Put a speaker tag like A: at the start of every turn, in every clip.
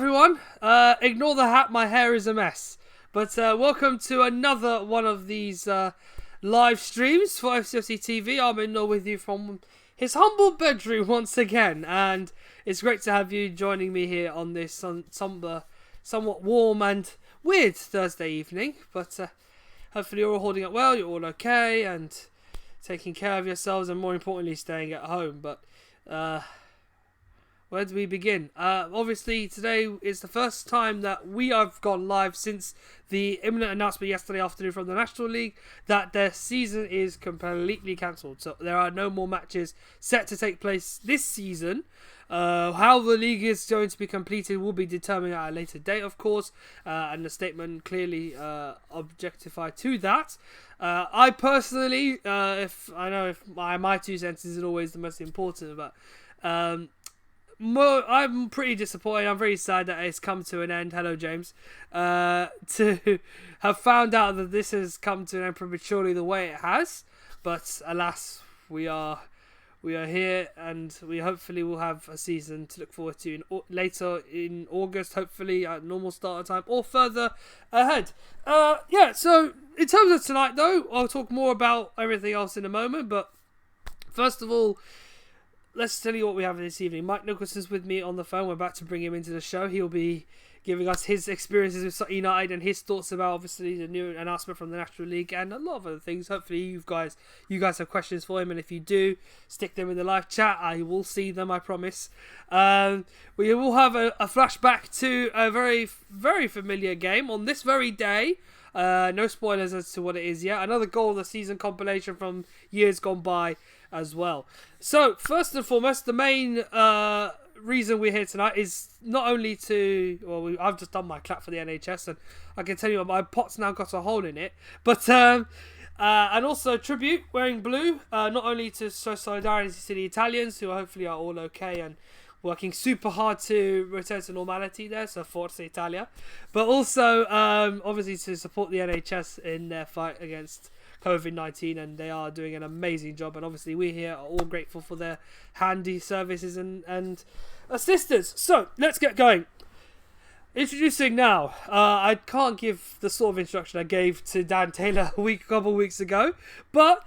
A: everyone. Ignore the hat, my hair is a mess. But welcome to another one of these live streams for FCFC TV. I'm in with you from his humble bedroom once again. And it's great to have you joining me here on this somewhat warm and weird Thursday evening. But hopefully you're all holding up well, you're all okay, and taking care of yourselves, and more importantly, staying at home. But where do we begin? Obviously, today is the first time that we have gone live since the imminent announcement yesterday afternoon from the National League that their season is completely cancelled. So there are no more matches set to take place this season. How the league is going to be completed will be determined at a later date, of course, and the statement clearly objectified to that. I personally, if my 2 cents isn't always the most important, but I'm pretty disappointed. I'm very sad that it's come to an end. Hello, James. To have found out that this has come to an end prematurely the way it has, but alas, we are here, and we hopefully will have a season to look forward to later in August, hopefully at normal starter time or further ahead. So in terms of tonight, though, I'll talk more about everything else in a moment, but first of all, let's tell you what we have this evening. Mike Nicholson's with me on the phone. We're about to bring him into the show. He'll be giving us his experiences with Sutton United and his thoughts about, obviously, the new announcement from the National League and a lot of other things. Hopefully you guys have questions for him, and if you do, stick them in the live chat. I will see them, I promise. We will have a flashback to a very, very familiar game on this very day. No spoilers as to what it is yet. Another goal of the season compilation from years gone by as well. So, first and foremost, the main reason we're here tonight is not only to... I've just done my clap for the NHS, and I can tell you my pot's now got a hole in it. But, and also tribute, wearing blue, not only to show solidarity to the Italians, who hopefully are all okay and working super hard to return to normality there, so Forza Italia, but also obviously to support the NHS in their fight against COVID-19, and they are doing an amazing job, and obviously we here are all grateful for their handy services and assistance. So let's get going. Introducing now, I can't give the sort of introduction I gave to Dan Taylor a couple of weeks ago, but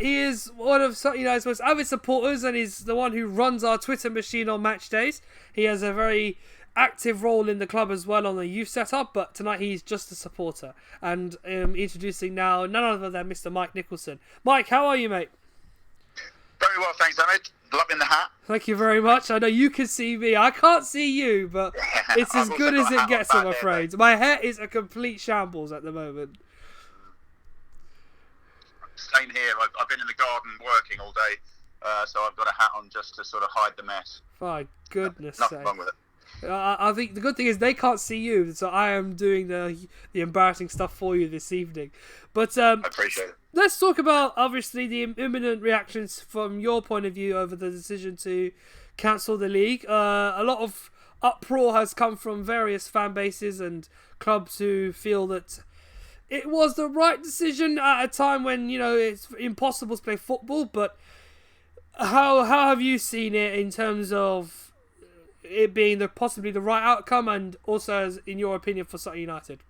A: he is one of Sutton United's most avid supporters, and he's the one who runs our Twitter machine on match days. He has a very active role in the club as well on the youth setup, but tonight he's just a supporter. And introducing now none other than Mr. Mike Nicholson. Mike, how are you, mate?
B: Very well, thanks, Ahmed. Loving the hat.
A: Thank you very much. I know you can see me. I can't see you, but it's as good as it gets, I'm afraid. My hair is a complete shambles at the moment.
B: Same here. I've been in the garden working all day, so I've got a hat on just to sort of hide the mess.
A: My goodness
B: Nothing wrong with it.
A: I think the good thing is they can't see you, so I am doing the embarrassing stuff for you this evening. But
B: I appreciate it.
A: Let's talk about, obviously, the imminent reactions from your point of view over the decision to cancel the league. A lot of uproar has come from various fan bases and clubs who feel that it was the right decision at a time when, it's impossible to play football. But how have you seen it in terms of it being possibly the right outcome, and also, as in your opinion, for Sutton United?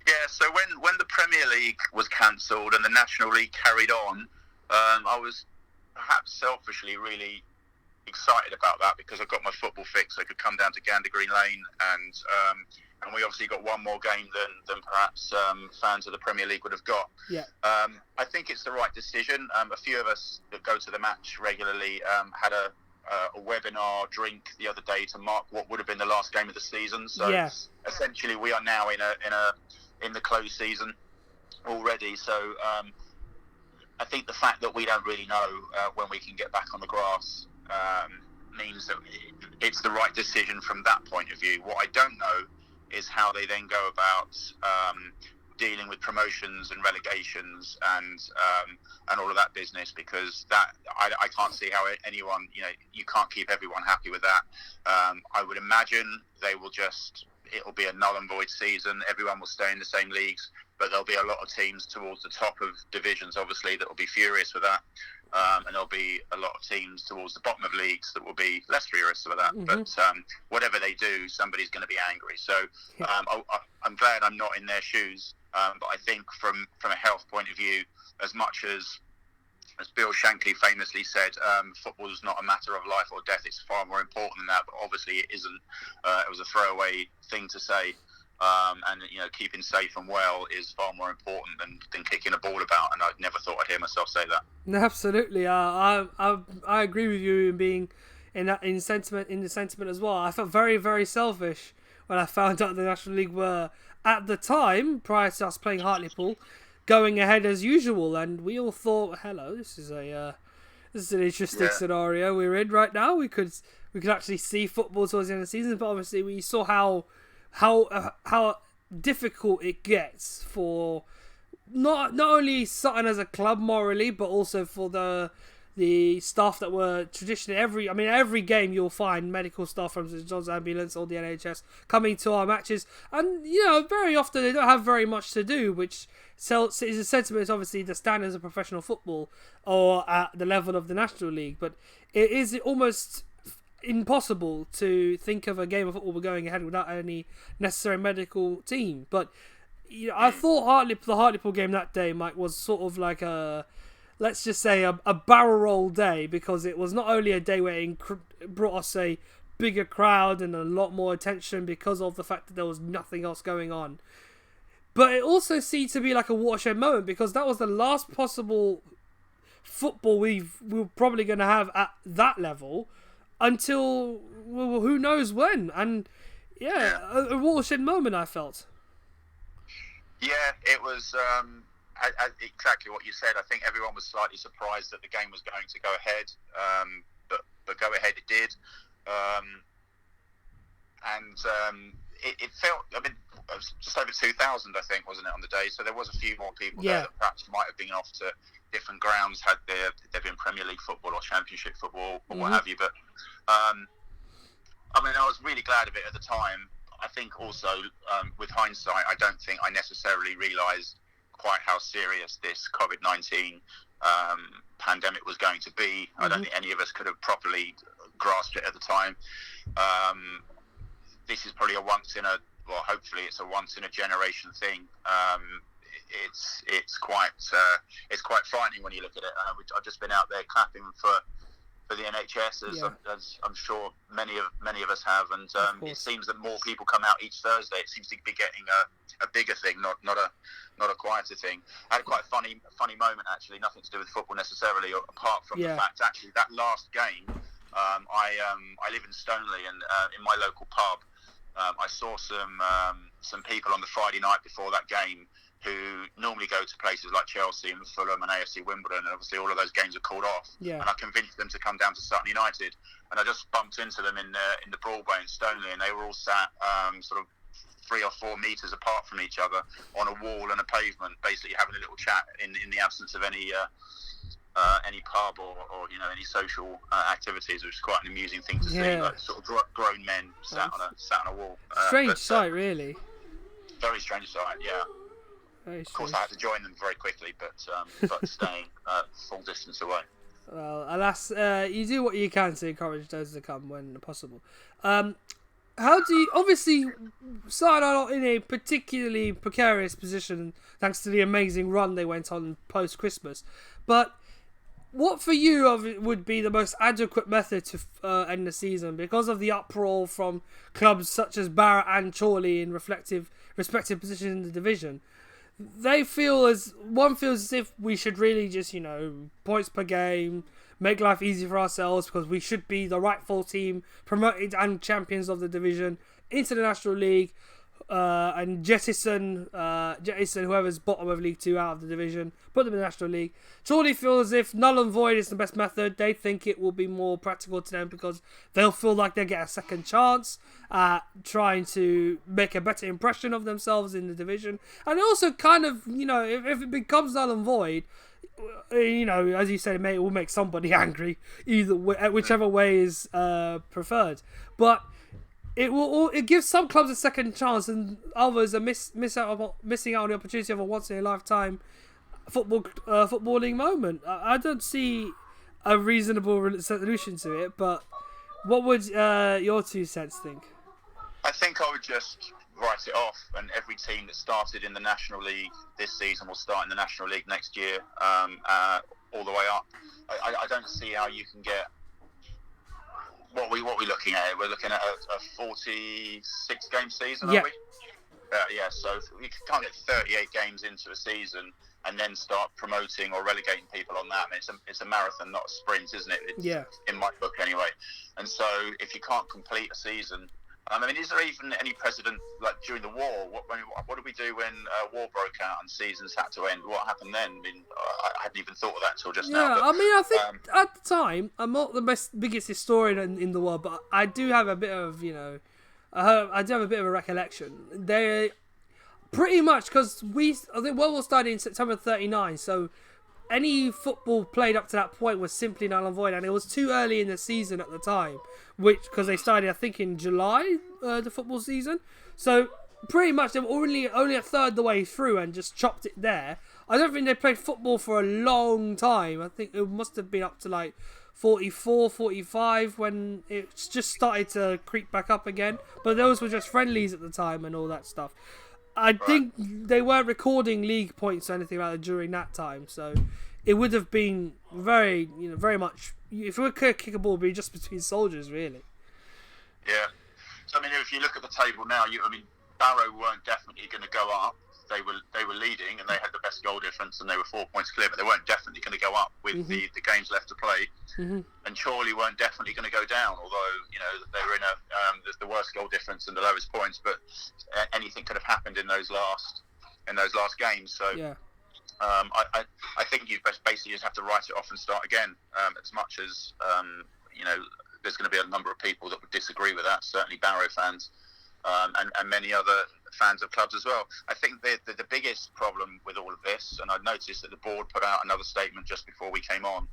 B: Yeah, so when the Premier League was cancelled and the National League carried on, I was perhaps selfishly really excited about that, because I got my football fix. I could come down to Gander Green Lane, and we obviously got one more game than perhaps fans of the Premier League would have got.
A: Yeah.
B: I think it's the right decision. A few of us that go to the match regularly had a webinar drink the other day to mark what would have been the last game of the season. So essentially, we are now in the closed season already. So I think the fact that we don't really know when we can get back on the grass means that it's the right decision from that point of view. What I don't know is how they then go about dealing with promotions and relegations and all of that business, because that I can't see how anyone, you can't keep everyone happy with that. I would imagine it'll be a null and void season. Everyone will stay in the same leagues. but there'll be a lot of teams towards the top of divisions, obviously, that will be furious with that. And there'll be a lot of teams towards the bottom of leagues that will be less furious with that. Mm-hmm. But whatever they do, somebody's going to be angry. So I'm glad I'm not in their shoes. But I think from a health point of view, as much as Bill Shankly famously said, football is not a matter of life or death. It's far more important than that. But obviously it isn't. It was a throwaway thing to say. And keeping safe and well is far more important than kicking a ball about. And I never thought I'd hear myself say that.
A: No, absolutely. I agree with you in being in the sentiment as well. I felt very, very selfish when I found out the National League were at the time, prior to us playing Hartlepool, going ahead as usual, and we all thought, hello, this is an interesting scenario we're in right now. We could actually see football towards the end of the season, but obviously we saw how difficult it gets for not only Sutton as a club morally, but also for the staff that were traditionally every game you'll find medical staff from St John's Ambulance or the NHS coming to our matches, and very often they don't have very much to do, which is a sentiment. Obviously the standards of professional football or at the level of the National League, but it is almost impossible to think of a game of football going ahead without any necessary medical team. But I thought the Hartlepool game that day, Mike, was sort of like let's just say a barrel roll day, because it was not only a day where it brought us a bigger crowd and a lot more attention because of the fact that there was nothing else going on, but it also seemed to be like a watershed moment, because that was the last possible football we're probably going to have at that level until who knows when. And a watershed moment, I felt.
B: Yeah, it was exactly what you said. I think everyone was slightly surprised that the game was going to go ahead, but go ahead it did. It felt, it was just over 2,000, I think, wasn't it, on the day? So there was a few more people there that perhaps might have been off to different grounds had there been Premier League football or Championship football or what have you. But I was really glad of it at the time. I think also, with hindsight, I don't think I necessarily realised quite how serious this COVID-19 pandemic was going to be. I don't think any of us could have properly grasped it at the time. This is probably hopefully it's a once in a generation thing. It's quite frightening when you look at it. I've just been out there clapping for the NHS, as I'm sure many of us have, and it seems that more people come out each Thursday. It seems to be getting a bigger thing, not a quieter thing. I had a quite funny moment, actually, nothing to do with football necessarily, apart from the fact, actually, that last game, I live in Stoneleigh, and in my local pub, I saw some people on the Friday night before that game who normally go to places like Chelsea and Fulham and AFC Wimbledon, and obviously all of those games are called off. Yeah. And I convinced them to come down to Sutton United, and I just bumped into them in the Broadway in Stoneleigh, and they were all sat sort of 3 or 4 metres apart from each other on a wall and a pavement, basically having a little chat in the absence of any pub or any social activities, which is quite an amusing thing to see, like sort of grown men sat on a wall.
A: Strange sight, really.
B: Very strange sight, yeah. Of course, I had to join them very quickly, but staying full distance away.
A: Well, alas, you do what you can to encourage those to come when possible. How do you... Obviously, Sutton are not in a particularly precarious position, thanks to the amazing run they went on post-Christmas. But what for you would be the most adequate method to end the season? Because of the uproar from clubs such as Barrett and Chorley in respective positions in the division, one feels as if we should really just, points per game, make life easy for ourselves, because we should be the rightful team, promoted and champions of the division into the National League, and jettison whoever's bottom of League 2 out of the division, put them in the National League. Chorley feel as if null and void is the best method. They think it will be more practical to them because they'll feel like they get a second chance at trying to make a better impression of themselves in the division. And also kind of, if it becomes null and void, as you said, it will make somebody angry, either way, whichever way is preferred. But it gives some clubs a second chance, and others are missing out on the opportunity of a once in a lifetime footballing moment. I don't see a reasonable solution to it, but what would your 2 cents think?
B: I think I would just write it off, and every team that started in the National League this season will start in the National League next year, all the way up. I don't see how you can get what we're looking at. We're looking at a 46 game season,
A: yeah.
B: Are we? Yeah, so we can't get 38 games into a season and then start promoting or relegating people on that. I mean, it's a marathon, not a sprint, isn't it?
A: Yeah.
B: In my book, anyway. And so, if you can't complete a season, I mean, is there even any precedent, like during the war? What did we do when war broke out and seasons had to end? What happened then? I mean, I hadn't even thought of that until just now.
A: Yeah, I mean, I think at the time, I'm not the biggest historian in the world, but I do have a bit of, I do have a bit of a recollection. They pretty much, because I think World War started in September 1939, so any football played up to that point was simply null and void, and it was too early in the season at the time, because they started, I think, in July, the football season. So pretty much they were only a third the way through and just chopped it there. I don't think they played football for a long time. I think it must have been up to like 44, 45 when it just started to creep back up again. But those were just friendlies at the time and all that stuff. I think they weren't recording league points or anything like that during that time, so it would have been very much. If we could kick a ball, it'd be just between soldiers, really.
B: Yeah. So I mean, if you look at the table now, Barrow weren't definitely going to go up. They were leading and they had the best goal difference and they were 4 points clear, but they weren't definitely going to go up with the games left to play. Mm-hmm. And Chorley weren't definitely going to go down, although they were in the worst goal difference and the lowest points. But anything could have happened in those last games. So
A: yeah.
B: I think you basically just have to write it off and start again. As much as there's going to be a number of people that would disagree with that. Certainly Barrow fans. And many other fans of clubs as well. I think the biggest problem with all of this, and I noticed that the board put out another statement just before we came on.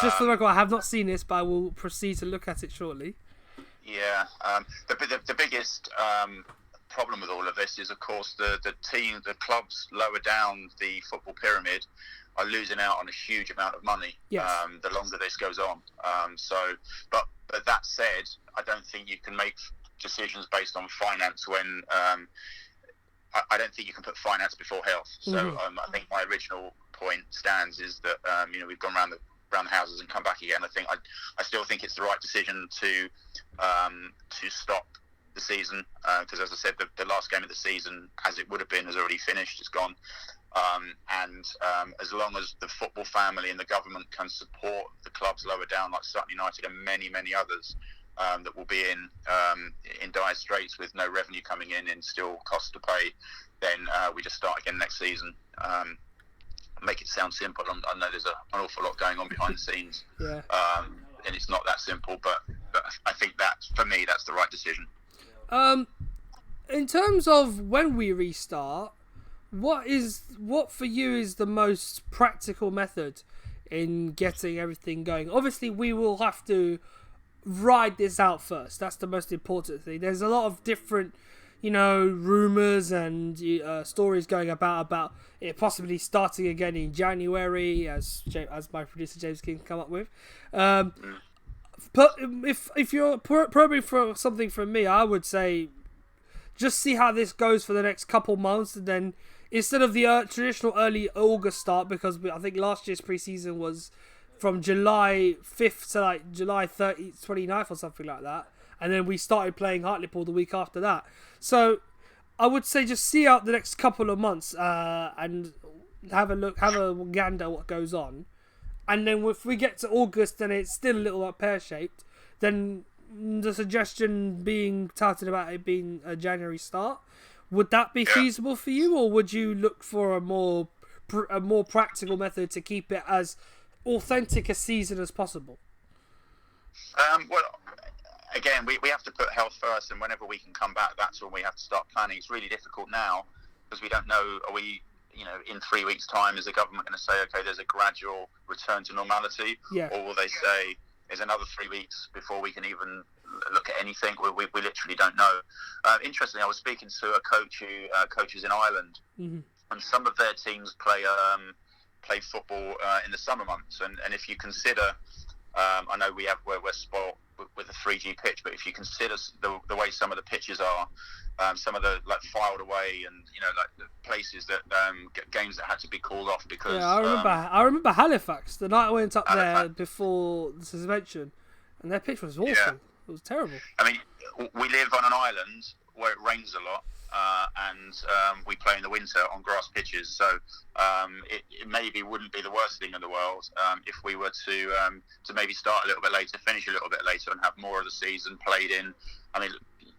A: Just for the record, I have not seen this, but I will proceed to look at it shortly.
B: Yeah, the biggest problem with all of this is, of course, the clubs lower down the football pyramid are losing out on a huge amount of money.
A: Yes.
B: The longer this goes on. But that said, I don't think you can make decisions based on finance when I don't think you can put finance before health. So I think my original point stands is that we've gone around the houses and come back again. I still think it's the right decision to stop the season because, as I said, the last game of the season, as it would have been, has already finished. It's gone. And as long as the football family and the government can support the clubs lower down, like Sutton United and many, many others, that will be in dire straits with no revenue coming in and still costs to pay, then we just start again next season. Make it sound simple. I know there's an awful lot going on behind the scenes, and it's not that simple. But I think that for me, that's the right decision.
A: In terms of when we restart, what for you is the most practical method in getting everything going? Obviously, we will have to ride this out first. That's the most important thing. There's a lot of different, rumours and stories going about it possibly starting again in January, as my producer James King come up with. But if you're probably for something from me, I would say just see how this goes for the next couple months, and then instead of the traditional early August start, because I think last year's pre-season was from July 5th to like July 29th or something like that. And then we started playing Hartlepool the week after that. So I would say just see out the next couple of months and have a gander what goes on. And then if we get to August and it's still a little pear-shaped, then the suggestion being touted about it being a January start, would that be feasible for you? Or would you look for a more practical method to keep it as authentic a season as possible?
B: Well, again, we have to put health first, and whenever we can come back, that's when we have to start planning. It's really difficult now because we don't know, are we, in 3 weeks' time, is the government going to say, okay, there's a gradual return to normality?
A: Yeah.
B: Or will they say, is another 3 weeks before we can even look at anything. We literally don't know. Interestingly, I was speaking to a coach who coaches in Ireland, and some of their teams play football in the summer months. And if you consider, I know we're spoilt with a 3G pitch, but if you consider the way some of the pitches are, some of the filed away, and the places that games that had to be called off because
A: I remember Halifax the night I went up there before the suspension, and their pitch was awful. Yeah. It was terrible.
B: I mean, we live on an island where it rains a lot, and we play in the winter on grass pitches, so it maybe wouldn't be the worst thing in the world if we were to maybe start a little bit later, finish a little bit later, and have more of the season played in. I mean,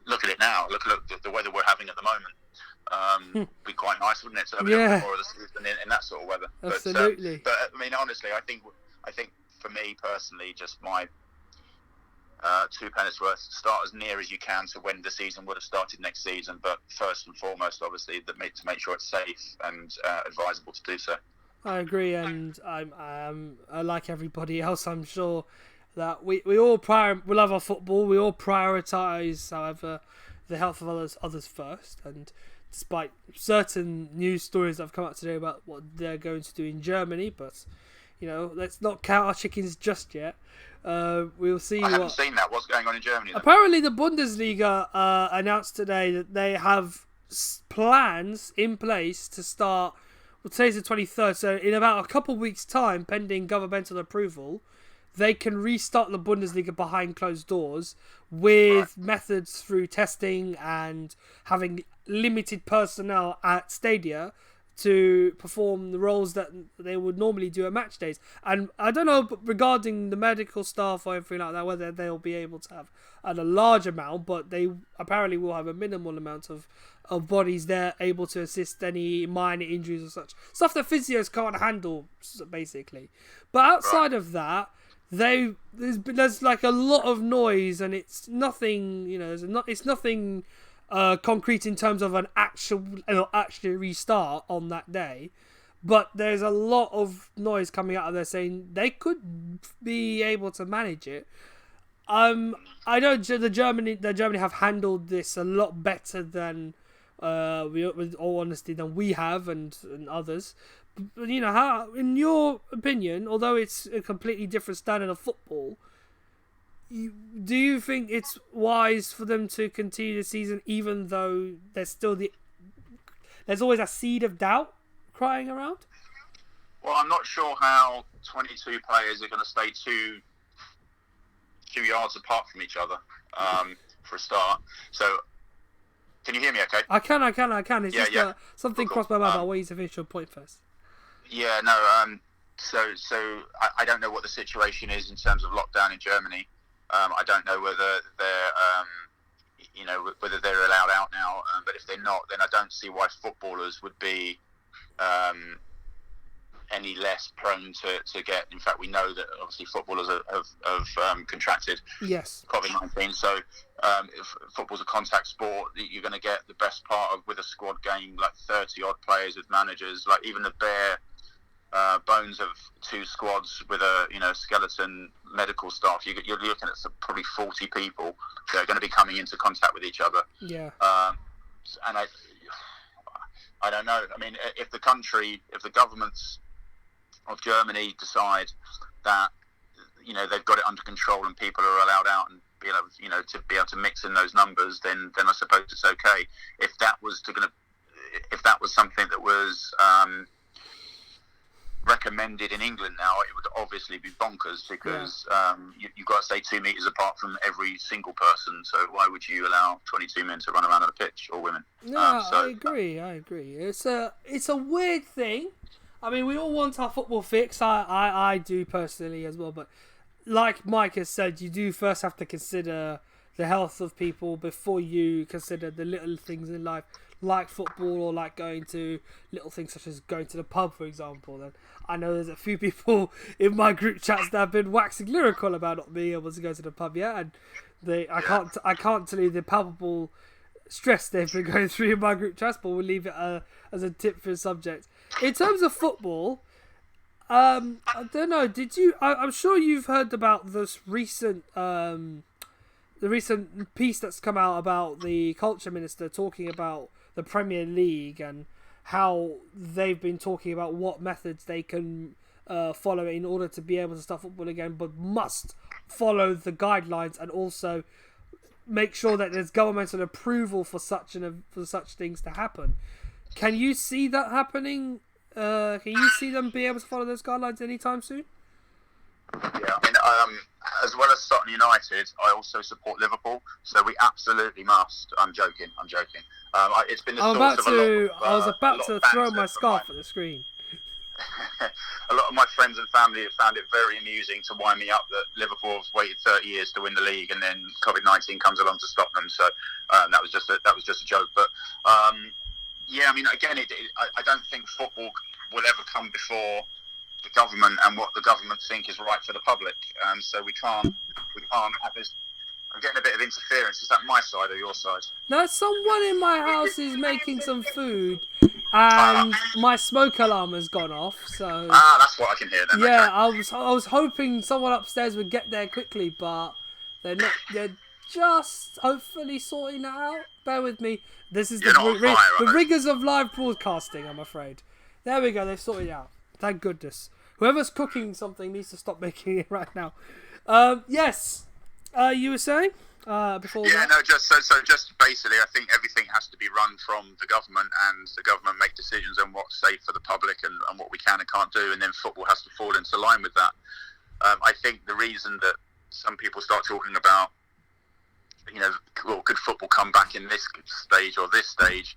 B: look at it now. Look at the weather we're having at the moment. Be quite nice, wouldn't it, to have a little bit more of the season in that sort of weather?
A: Absolutely.
B: But I mean, honestly, I think for me personally, just my 2 pence worth, start as near as you can to when the season would have started next season. But first and foremost, obviously, to make sure it's safe and advisable to do so.
A: I agree, and I like everybody else. I'm sure that we all we love our football. We all prioritise, however, the health of others first. And despite certain news stories that have come out today about what they're going to do in Germany, but let's not count our chickens just yet. We'll see.
B: I haven't seen that. What's going on in Germany then?
A: Apparently, the Bundesliga announced today that they have plans in place to start. Well, today's the 23rd, so in about a couple of weeks' time, pending governmental approval, they can restart the Bundesliga behind closed doors with methods through testing and having limited personnel at stadia to perform the roles that they would normally do at match days. And I don't know regarding the medical staff or anything like that, whether they'll be able to have a large amount, but they apparently will have a minimal amount of bodies there able to assist any minor injuries or such. Stuff that physios can't handle, basically. But outside of that, there's like a lot of noise, and it's nothing, it's nothing concrete in terms of an actually restart on that day, but there's a lot of noise coming out of there saying they could be able to manage it. I know the Germany have handled this a lot better than with all honesty than we have and others. But, how, in your opinion, although it's a completely different standard of football, do you think it's wise for them to continue the season even though there's always a seed of doubt crying around?
B: Well, I'm not sure how 22 players are going to stay two yards apart from each other for a start. So, can you hear me okay?
A: I can. It's something crossed my mind. I'll wait to finish your point first.
B: Yeah, no. So I don't know what the situation is in terms of lockdown in Germany. I don't know whether they're allowed out now. But if they're not, then I don't see why footballers would be any less prone to get. In fact, we know that obviously footballers have contracted COVID-19. So if football's a contact sport, you're going to get the best part of, with a squad game, like 30 odd players with managers, like even the bare bones of two squads with a skeleton medical staff. You're looking at probably 40 people that are going to be coming into contact with each other.
A: Yeah.
B: And I don't know. I mean, if the governments of Germany decide that they've got it under control and people are allowed out and be able to mix in those numbers, then I suppose it's okay. If that was something that was recommended in England now, it would obviously be bonkers because you've got to stay 2 meters apart from every single person. So why would you allow 22 men to run around on a pitch, or women?
A: No, I agree. It's a weird thing. I mean, we all want our football fix. I do personally as well, but like Mike has said, you do first have to consider the health of people before you consider the little things in life, like football or like going to little things such as going to the pub, for example. And I know there's a few people in my group chats that have been waxing lyrical about not being able to go to the pub yet, and I can't tell you the palpable stress they've been going through in my group chats, but we'll leave it as a tip for the subject. In terms of football, I don't know. Did you? I'm sure you've heard about this recent the recent piece that's come out about the culture minister talking about the Premier League and how they've been talking about what methods they can follow in order to be able to start football again, but must follow the guidelines and also make sure that there's governmental approval for such things to happen. Can you see that happening? Can you see them be able to follow those guidelines anytime soon?
B: Yeah, I mean, as well as Sutton United, I also support Liverpool, so we absolutely must. I'm joking. It's been the source of a lot of,
A: I was about to throw my scarf at the screen.
B: A lot of my friends and family have found it very amusing to wind me up that Liverpool have waited 30 years to win the league, and then COVID-19 comes along to stop them. So that was just a joke. But yeah, I mean, again, I don't think football will ever come before the government and what the government think is right for the public. So we can't have this. I'm getting a bit of interference. Is that my side or your side?
A: No, someone in my house is making some food, and my smoke alarm has gone off. So
B: that's what I can hear then.
A: Yeah,
B: okay.
A: I was hoping someone upstairs would get there quickly, but they're not. They're just hopefully sorting that out. Bear with me. This is the rigors of live broadcasting, I'm afraid. There we go. They've sorted it out. Thank goodness. Whoever's cooking something needs to stop making it right now. Yes. You were saying before?
B: Yeah, no, just basically, I think everything has to be run from the government, and the government make decisions on what's safe for the public and what we can and can't do, and then football has to fall into line with that. I think the reason that some people start talking about, could football come back in this stage or this stage?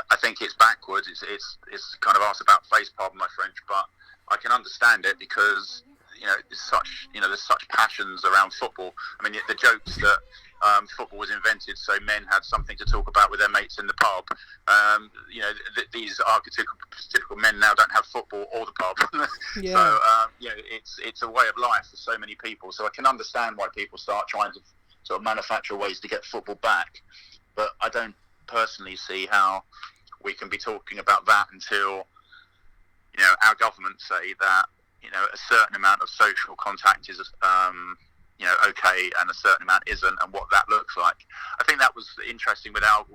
B: I think it's backwards. It's kind of asked about face, pardon my French, but I can understand it because there's such passions around football. I mean, the jokes that football was invented so men had something to talk about with their mates in the pub. These archetypical men now don't have football or the pub. Yeah. So it's a way of life for so many people. So I can understand why people start trying to sort of manufacture ways to get football back. But I don't personally see how we can be talking about that until our government say that a certain amount of social contact is okay and a certain amount isn't, and what that looks like. I think that was interesting with our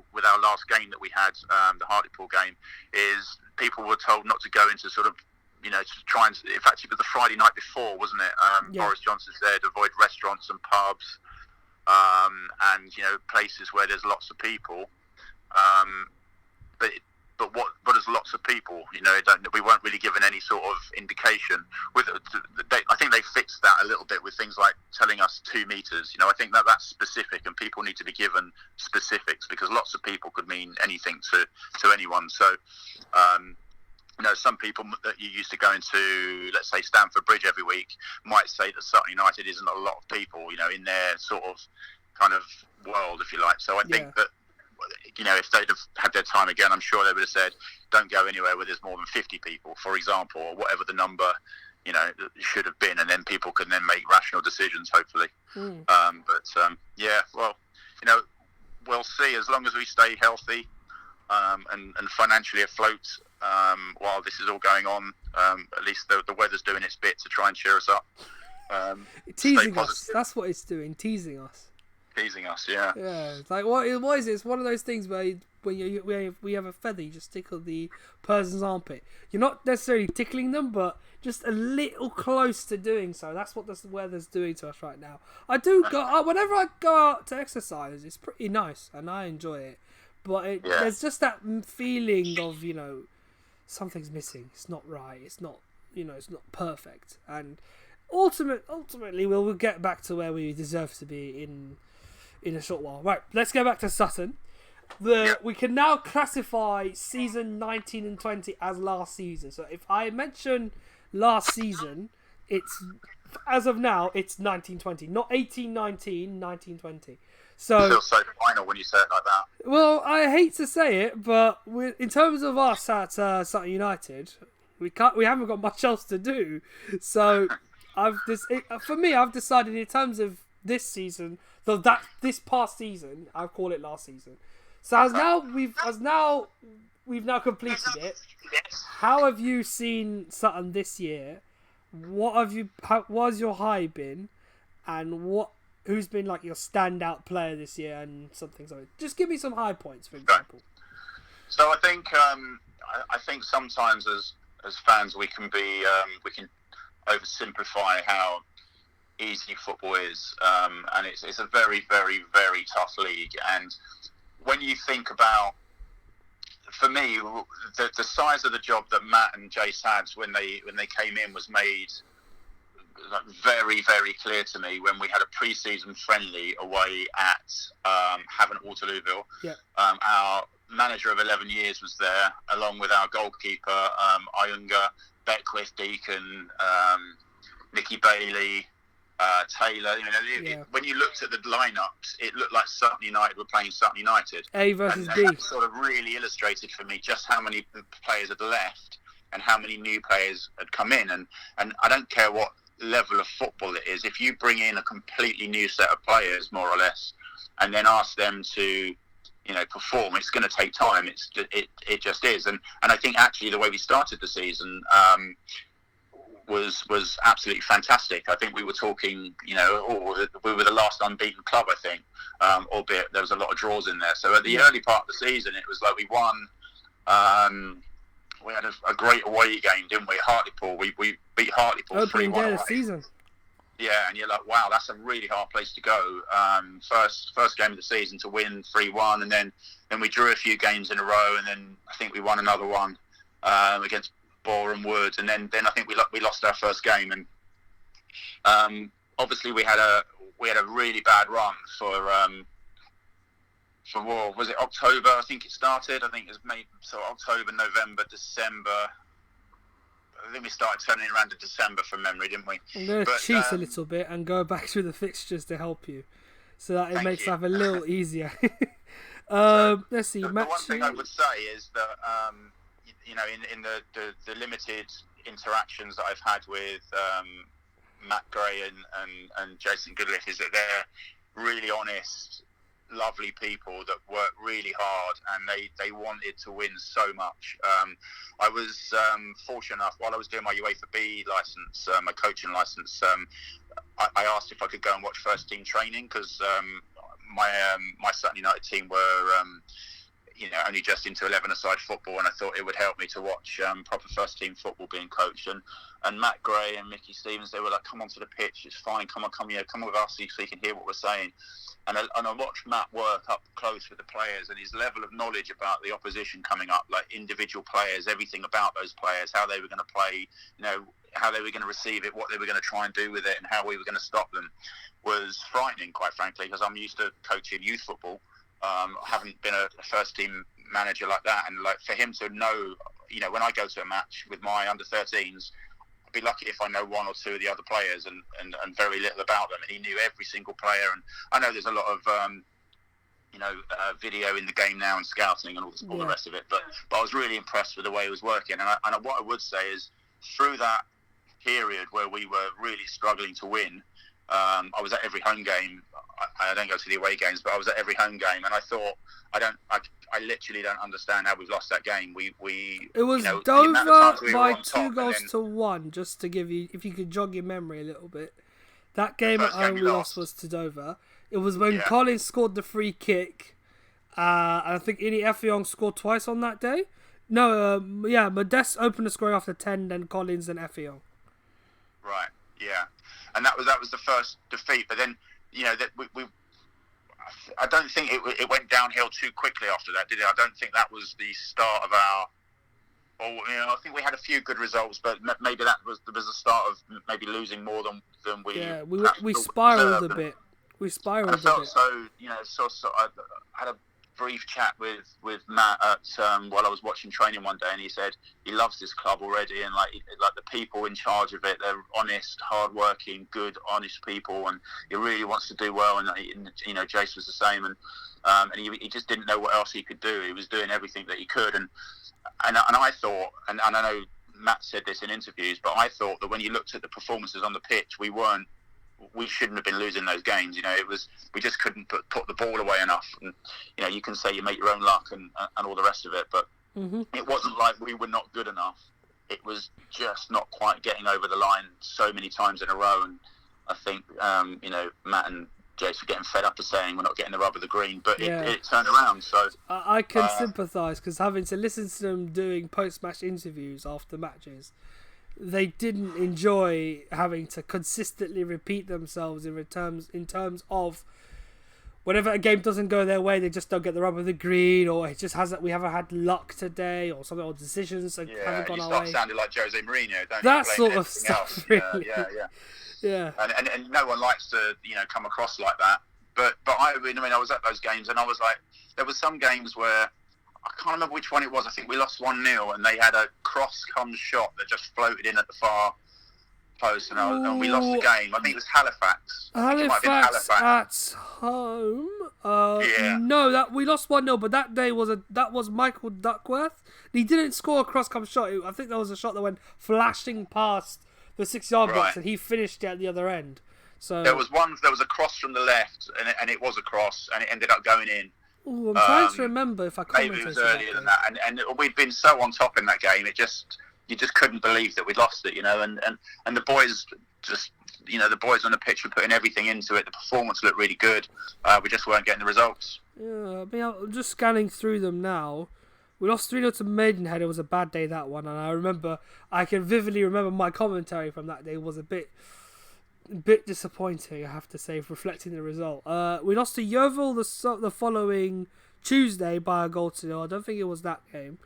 B: last game that we had, the Hartlepool game, is people were told not to go into sort of to try and, in fact it was the Friday night before, wasn't it? Boris Johnson said avoid restaurants and pubs and places where there's lots of people, but what is lots of people? We weren't really given any sort of indication. I think they fixed that a little bit with things like telling us 2 meters. I think that's specific, and people need to be given specifics, because lots of people could mean anything to anyone. So, some people that you used to go into, let's say, Stamford Bridge every week, might say that Sutton United isn't a lot of people, in their sort of kind of world, if you like. So I think that, if they'd have had their time again, I'm sure they would have said, don't go anywhere where there's more than 50 people, for example, or whatever the number, should have been, and then people can then make rational decisions, hopefully. We'll see. As long as we stay healthy and financially afloat while this is all going on, at least the weather's doing its bit to try and cheer us up.
A: Teasing us. That's what it's doing, teasing us.
B: Teasing us, yeah.
A: Yeah, it's like what is it? It's one of those things where when we have a feather, you just tickle the person's armpit. You're not necessarily tickling them, but just a little close to doing so. That's what the weather's doing to us right now. I do go whenever I go out to exercise. It's pretty nice and I enjoy it, but there's just that feeling of something's missing. It's not right. It's not it's not perfect. And ultimately, we'll get back to where we deserve to be in a short while. Right, let's go back to Sutton. We can now classify season 19 and 20 as last season. So if I mention last season, it's as of now it's 1920, not 1819, 1920. So
B: it feels so final when you say it like that.
A: Well, I hate to say it, but in terms of us at Sutton United, we haven't got much else to do. So I've decided in terms of this season, this past season, I'll call it last season. So as now we've now completed it. How have you seen Sutton this year? What has your high been, and who's been like your standout player this year and something? So just give me some high points, for example.
B: So I think sometimes as fans we can oversimplify how easy football is, and it's a very, very, very tough league. And when you think about, for me, the size of the job that Matt and Jace had when they came in was made very, very clear to me when we had a pre-season friendly away at Havant Waterlooville.
A: Yeah.
B: Our manager of 11 years was there, along with our goalkeeper, Iunga, Beckwith, Deacon, Nicky Bailey, Taylor. When you looked at the lineups, it looked like Sutton United were playing Sutton United.
A: A versus B.
B: And that sort of really illustrated for me just how many players had left and how many new players had come in. And I don't care what level of football it is, if you bring in a completely new set of players, more or less, and then ask them to perform, it's going to take time. It just is. And I think actually the way we started the season was absolutely fantastic. I think we were talking, we were the last unbeaten club, I think, albeit there was a lot of draws in there. So at the early part of the season, it was like we won. We had a great away game, didn't we? Hartlepool. We beat Hartlepool 3-1
A: opening day of the season.
B: Yeah, and you're like, wow, that's a really hard place to go. First game of the season to win 3-1, and then we drew a few games in a row, and then I think we won another one against Boreham Wood, and then I think we lost our first game, and obviously we had a really bad run for was it October? I think it started. I think it was October, November, December. I think we started turning it around to December from memory, didn't we?
A: I'm going to cheat a little bit and go back through the fixtures to help you, so that it makes life a little easier. Let's see.
B: The one thing I would say is that in the limited interactions that I've had with Matt Gray and Jason Goodliffe, is that they're really honest, lovely people that work really hard, and they wanted to win so much. I was fortunate enough, while I was doing my UEFA B licence, my coaching licence, I asked if I could go and watch first team training, because my Sutton United team were only just into 11-a-side football, and I thought it would help me to watch proper first team football being coached. And Matt Gray and Mickey Stevens, they were like, come onto the pitch, it's fine, come with us so you can hear what we're saying. And I watched Matt work up close with the players, and his level of knowledge about the opposition coming up, like individual players, everything about those players, how they were going to play, how they were going to receive it, what they were going to try and do with it, and how we were going to stop them, was frightening, quite frankly, because I'm used to coaching youth football. I haven't been a first team manager like that, and like for him to know, when I go to a match with my under 13s, I'd be lucky if I know one or two of the other players and very little about them. And he knew every single player. And I know there's a lot of video in the game now and scouting and all the rest of it, but I was really impressed with the way he was working. And what I would say is, through that period where we were really struggling to win, I was at every home game. I don't go to the away games, but I was at every home game, and I thought, I literally don't understand how we've lost that game. It
A: was Dover by 2-1, just to give you, if you could jog your memory a little bit. That game at home we lost was to Dover. It was when Collins scored the free kick, and I think Ini Effiong scored twice on that day. No, Modeste opened the scoring after 10, then Collins and Effiong.
B: Right, yeah. And that was the first defeat, but then that we I don't think it went downhill too quickly after that, did it? I don't think that was the start of our. I think we had a few good results, but maybe that was the start of maybe losing more than we.
A: Yeah, we spiraled a bit. We spiraled a bit.
B: I had a brief chat with Matt while I was watching training one day, and he said he loves this club already, and like the people in charge of it, they're honest, hard-working, good, honest people, and he really wants to do well. And Jace was the same, and he just didn't know what else he could do. He was doing everything that he could, and I thought, and I know Matt said this in interviews, but I thought that when you looked at the performances on the pitch, we shouldn't have been losing those games. We just couldn't put the ball away enough. And you can say you make your own luck and all the rest of it, but It wasn't like we were not good enough. It was just not quite getting over the line so many times in a row. And I think, Matt and Jace were getting fed up of saying we're not getting the rub of the green, but it turned around. So
A: I can sympathise, because having to listen to them doing post-match interviews after matches, they didn't enjoy having to consistently repeat themselves in terms of whenever a game doesn't go their way, they just don't get the rub of the green, or it just hasn't. We haven't had luck today, or something, or decisions haven't gone our way.
B: You start sounding like Jose Mourinho, don't you?
A: That sort of stuff, really.
B: Yeah. And no one likes to, come across like that. But I was at those games, and I was like, there were some games where I can't remember which one it was. I think we lost 1-0, and they had a cross-come shot that just floated in at the far post, and we lost the game. I think it was Halifax.
A: Halifax at home. No, we lost 1-0. But that day was Michael Duckworth. He didn't score a cross-come shot. I think there was a shot that went flashing past the 6-yard box, and he finished it at the other end. So
B: there was a cross from the left, and it was a cross, and it ended up going in.
A: Ooh, I'm trying to remember if I commented.
B: Maybe it was earlier than that, and we'd been so on top in that game. You just couldn't believe that we'd lost it, and the boys the boys on the pitch were putting everything into it. The performance looked really good. We just weren't getting the results.
A: Yeah, I'm just scanning through them now. We lost 3-0 to Maidenhead. It was a bad day, that one, and I can vividly remember my commentary from that day was a bit disappointing, I have to say, reflecting the result. We lost to Yeovil the following Tuesday by a goal to 0. I don't think it was that game.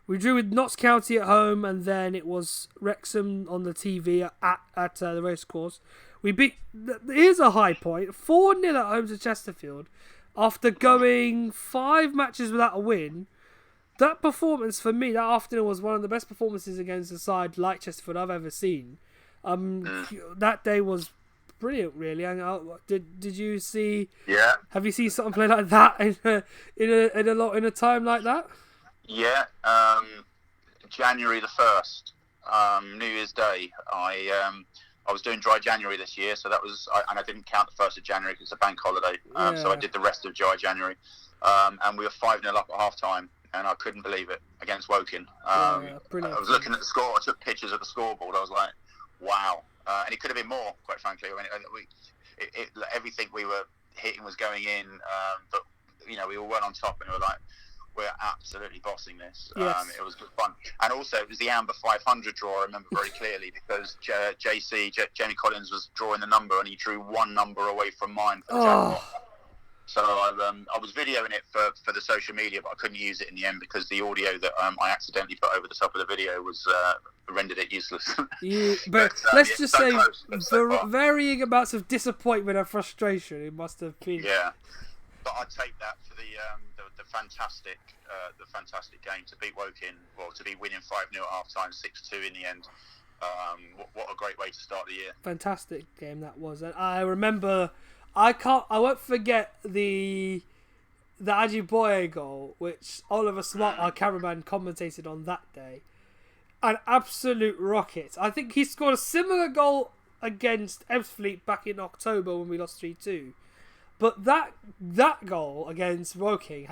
A: We drew with Notts County at home, and then it was Wrexham on the TV at the racecourse. We beat. Here's a high point: 4-0 at home to Chesterfield, after going 5 matches without a win. That performance for me that afternoon was one of the best performances against a side like Chesterfield I've ever seen. That day was brilliant, really. And did you see?
B: Yeah.
A: Have you seen something play like that in a time like that?
B: Yeah. January the 1st, New Year's Day. I was doing dry January this year, so that was, and I didn't count the 1st of January because it's a bank holiday. So I did the rest of dry January, and we were 5-0 up at half time. And I couldn't believe it against Woking. I was looking at the score. I took pictures of the scoreboard. I was like, wow. And it could have been more, quite frankly. I mean, everything we were hitting was going in. But, we all went on top and we were like, we're absolutely bossing this.
A: Yes.
B: It was good fun. And also, it was the Amber 500 draw, I remember very clearly, because Jamie Collins was drawing the number and he drew one number away from mine for the jackpot. So I was videoing it for the social media, but I couldn't use it in the end because the audio that I accidentally put over the top of the video was rendered it useless.
A: But let's just say varying amounts of disappointment and frustration it must have been.
B: Yeah, but I'd take that for the fantastic game to beat Woking, to be winning 5-0 at half time, 6-2 in the end. What a great way to start the year.
A: Fantastic game that was, and I remember. I won't forget the Ajiboye goal, which Oliver Smart, our cameraman, commentated on that day. An absolute rocket. I think he scored a similar goal against Ebbsfleet back in October when we lost 3-2. But that goal against Woking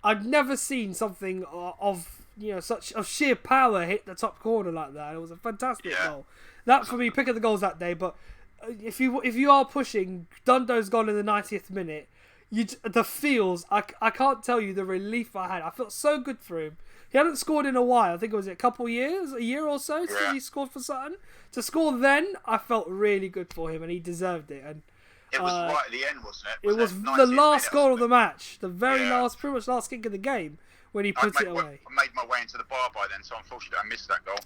A: I've never seen something of such of sheer power hit the top corner like that. It was a fantastic goal. That for me, pick of the goals that day, but. If you are pushing, Dundo's gone in the 90th minute. The feels, I can't tell you the relief I had. I felt so good for him. He hadn't scored in a while. I think it was a year or so since he scored for Sutton. To score then, I felt really good for him, and he deserved it. And
B: it was right at the end, wasn't it?
A: It was the last goal of the match, the very last, pretty much last kick of the game when he put it away.
B: I made my way into the bar by then, so unfortunately I missed that goal.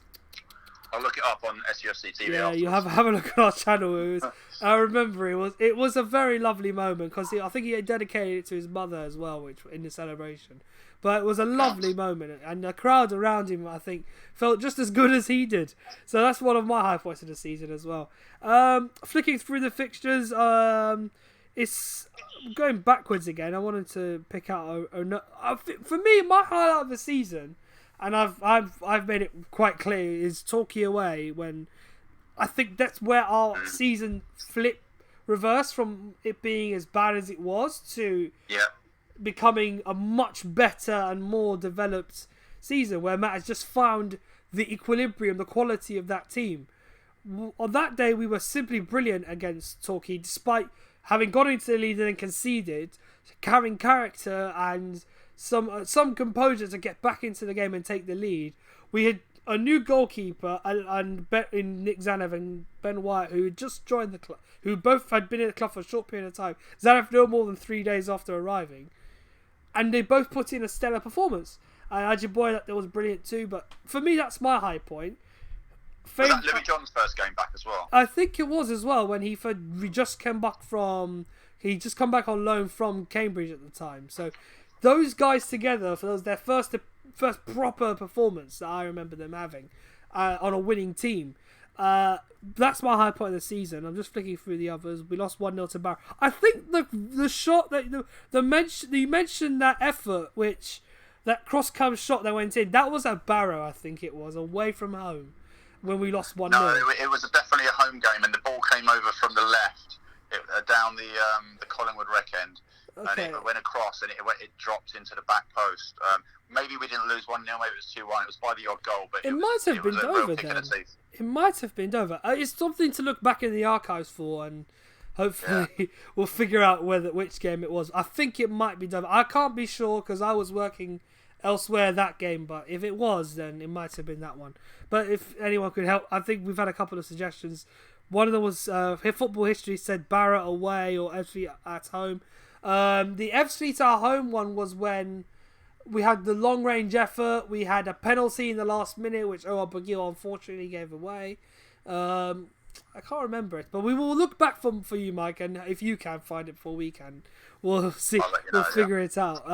B: I'll look it up on SUFC TV.
A: Yeah, you have a look at our channel. I remember it was a very lovely moment because I think he dedicated it to his mother as well, which in the celebration. But it was a lovely moment, and the crowd around him, I think, felt just as good as he did. So that's one of my high points of the season as well. Flicking through the fixtures, it's going backwards again. I wanted to pick out for me, my highlight of the season. And I've made it quite clear is Torquay away, when I think that's where our season reversed from it being as bad as it was to becoming a much better and more developed season, where Matt has just found the equilibrium, the quality of that team. On that day, we were simply brilliant against Torquay, despite having gone into the lead and then conceded, having character and some composure to get back into the game and take the lead. We had a new goalkeeper in Nick Zanev and Ben Wyatt, who had just joined the club, who both had been in the club for a short period of time. Zanev no more than 3 days after arriving, and they both put in a stellar performance. And Ajiboye, that was brilliant too. But for me, that's my high point.
B: Was that Louis John's first game back as well?
A: I think it was as well, when he just came back on loan from Cambridge at the time. So those guys together, their first proper performance that I remember them having on a winning team. That's my high point of the season. I'm just flicking through the others. We lost 1-0 to Barrow. I think the shot that you mentioned, that effort, that cross-cam shot that went in, that was at Barrow, I think it was, away from home, when we lost 1-0.
B: No, it was definitely a home game, and the ball came over from the left, down the Collingwood rec end.
A: Okay.
B: And it went across, and it dropped into the back post. Maybe we didn't lose 1-0, maybe it was 2-1. It was by the odd goal, but
A: it might have been over then. It might have been over. It's something to look back in the archives for, and hopefully we'll figure out which game it was. I think it might be Dover. I can't be sure because I was working elsewhere that game, but if it was, then it might have been that one. But if anyone could help, I think we've had a couple of suggestions. One of them was Football History said Barrett away or Ebbsfleet at home. The Ebbsfleet at home one was when we had the long range effort. We had a penalty in the last minute, which Owen Bagil unfortunately gave away. I can't remember it, but we will look back for you, Mike, and if you can find it before we can, we'll see. We'll figure it out.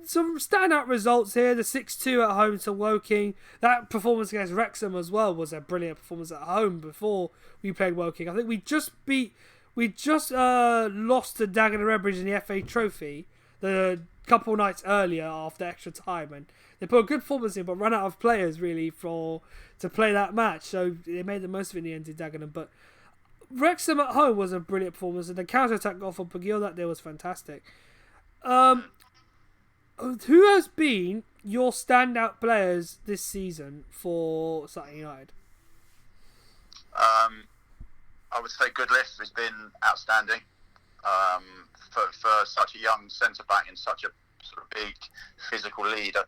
A: Some standout results here. The 6-2 at home to Woking. That performance against Wrexham as well was a brilliant performance at home before we played Woking. I think we just lost to Dagenham Redbridge in the FA Trophy the couple nights earlier after extra time, and they put a good performance in, but ran out of players really to play that match. So they made the most of it in the end to Dagenham. But Wrexham at home was a brilliant performance, and the counter-attack goal for Bagil that day was fantastic. Who has been your standout players this season for Sutton United?
B: I would say Goodliff has been outstanding for such a young centre-back in such a sort of big physical league. I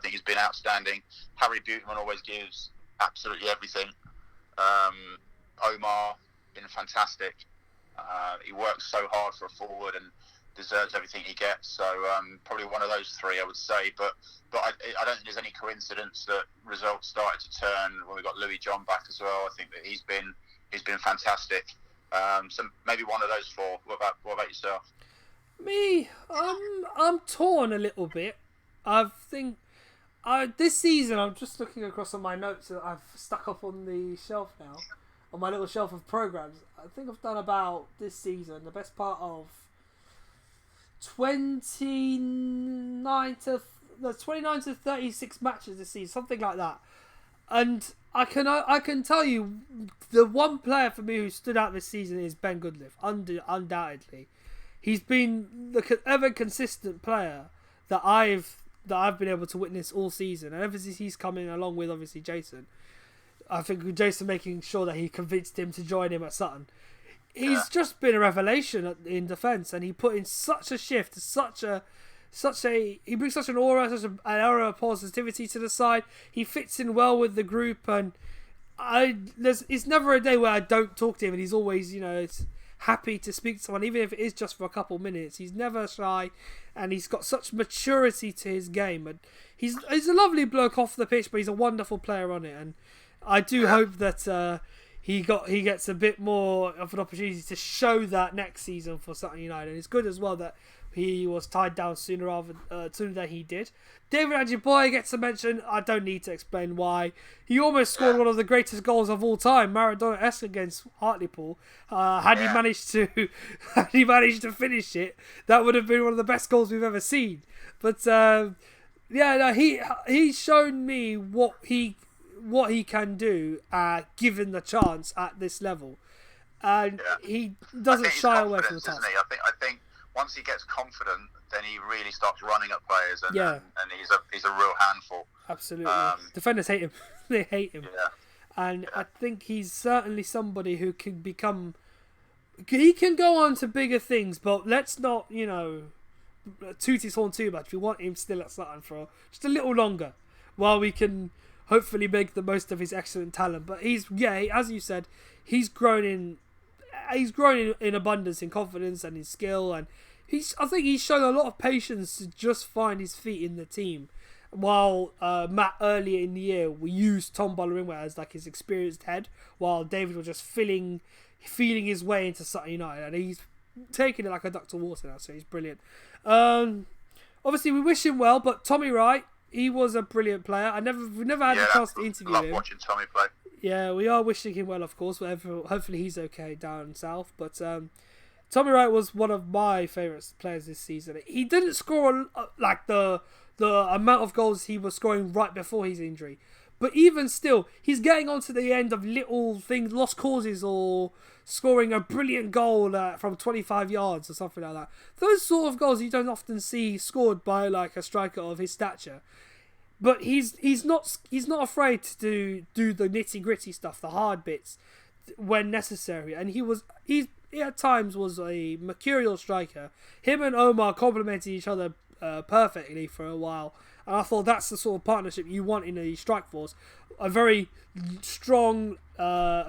B: think he's been outstanding. Harry Buteman always gives absolutely everything. Omar, been fantastic. He works so hard for a forward and deserves everything he gets. So probably one of those three, I would say. But I don't think there's any coincidence that results started to turn when we got Louis John back as well. I think that he's been fantastic. So maybe one of those four. What about yourself?
A: Me, I'm torn a little bit. I think this season, I'm just looking across on my notes that I've stuck up on the shelf now, on my little shelf of programs. I think I've done about this season the best part of 29 to 36 matches this season, something like that. And I can tell you, the one player for me who stood out this season is Ben Goodliff, undoubtedly. He's been the ever consistent player that I've been able to witness all season, and ever since he's come in along with obviously Jason. I think with Jason making sure that he convinced him to join him at Sutton. He's just been a revelation in defence, and he put in such a shift, he brings such an aura, an aura of positivity to the side. He fits in well with the group, and it's never a day where I don't talk to him, and he's always, it's happy to speak to someone, even if it is just for a couple of minutes. He's never shy, and he's got such maturity to his game, and he's a lovely bloke off the pitch, but he's a wonderful player on it, and I do hope that he gets a bit more of an opportunity to show that next season for Sutton United. And it's good as well that he was tied down sooner than he did. David Ajiboye gets a mention. I don't need to explain why. He almost scored one of the greatest goals of all time, Maradona-esque against Hartlepool. Had he managed to finish it, that would have been one of the best goals we've ever seen. But he's shown me what he can do given the chance at this level, and he doesn't shy away from the task.
B: I think once he gets confident, then he really starts running at players, and he's a real handful.
A: Absolutely, defenders hate him. They hate him.
B: Yeah.
A: And I think he's certainly somebody who can become. He can go on to bigger things, but let's not, toot his horn too much. We want him still at Sutton for just a little longer, while we can hopefully make the most of his excellent talent. But as you said, he's grown in abundance in confidence and in skill, and I think he's shown a lot of patience to just find his feet in the team. While Matt earlier in the year, we used Tom Bolleringway as like his experienced head, while David was just feeling his way into Sutton United, and he's taking it like a duck to water now, so he's brilliant. Obviously, we wish him well, but Tommy Wright, he was a brilliant player. We never had the chance to interview him.
B: Love watching Tommy play.
A: Yeah, we are wishing him well, of course. Hopefully he's okay down south. But Tommy Wright was one of my favourite players this season. He didn't score like the amount of goals he was scoring right before his injury. But even still, he's getting onto the end of little things, lost causes, or scoring a brilliant goal from 25 yards or something like that. Those sort of goals you don't often see scored by like a striker of his stature. But he's not afraid to do the nitty gritty stuff, the hard bits, when necessary. And he at times was a mercurial striker. Him and Omar complemented each other perfectly for a while, and I thought that's the sort of partnership you want in a strike force. A very strong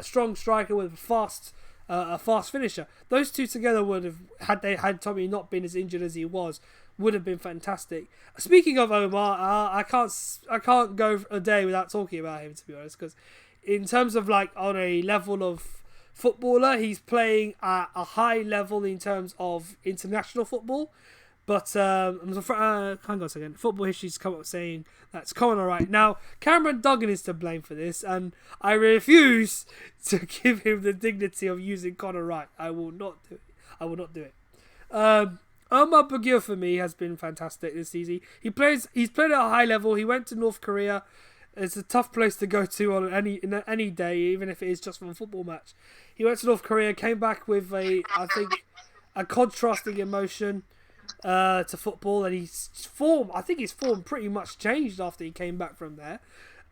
A: striker with a fast finisher. Those two together would have, had Tommy not been as injured as he was, would have been fantastic. Speaking of Omar, I can't go a day without talking about him, to be honest, because in terms of like on a level of footballer, he's playing at a high level in terms of international football. But hang on a second. Football History's come up saying that's Conor Wright. Now, Cameron Duggan is to blame for this, and I refuse to give him the dignity of using Conor Wright. I will not do it. Omar Bagir for me has been fantastic this season. He's played at a high level. He went to North Korea. It's a tough place to go to on any day, even if it is just for a football match. He went to North Korea, came back with a contrasting emotion to football, and his form pretty much changed after he came back from there.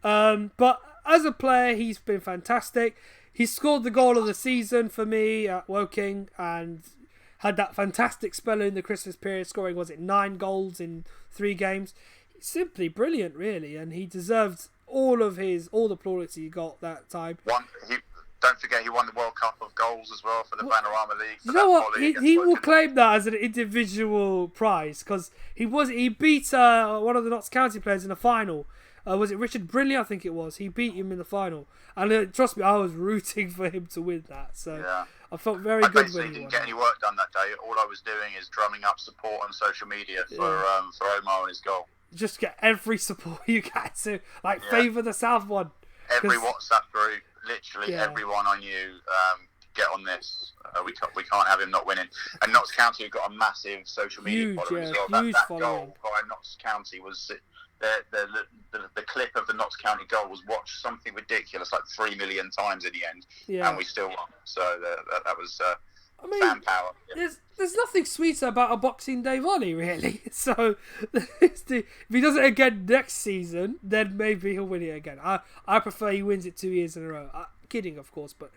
A: But as a player, he's been fantastic. He scored the goal of the season for me at Woking, and had that fantastic spell in the Christmas period, scoring 9 goals in 3 games. He's simply brilliant, really, and he deserved all the plaudits he got that time.
B: Don't forget, he won the World Cup of goals as well for the Panorama League.
A: You know what? He will claim that as an individual prize, because he beat one of the Notts County players in the final. Was it Richard Brindley? I think it was. He beat him in the final, and trust me, I was rooting for him to win that. So yeah. I felt very good when he won. I
B: didn't get any work done that day. All I was doing is drumming up support on social media for Omar and his goal. Just
A: get every support you can to favour the South one.
B: Every WhatsApp group. Literally everyone I knew, get on this. We can't have him not winning. And Notts County have got a massive social media following as well. That goal by Notts County was the clip of the Notts County goal was watched something ridiculous, like 3 million times in the end, and we still won. So that was fan power. Yeah.
A: There's nothing sweeter about a Boxing Day volley, really. So if he does it again next season, then maybe he'll win it again. I prefer he wins it 2 years in a row. Kidding, of course, but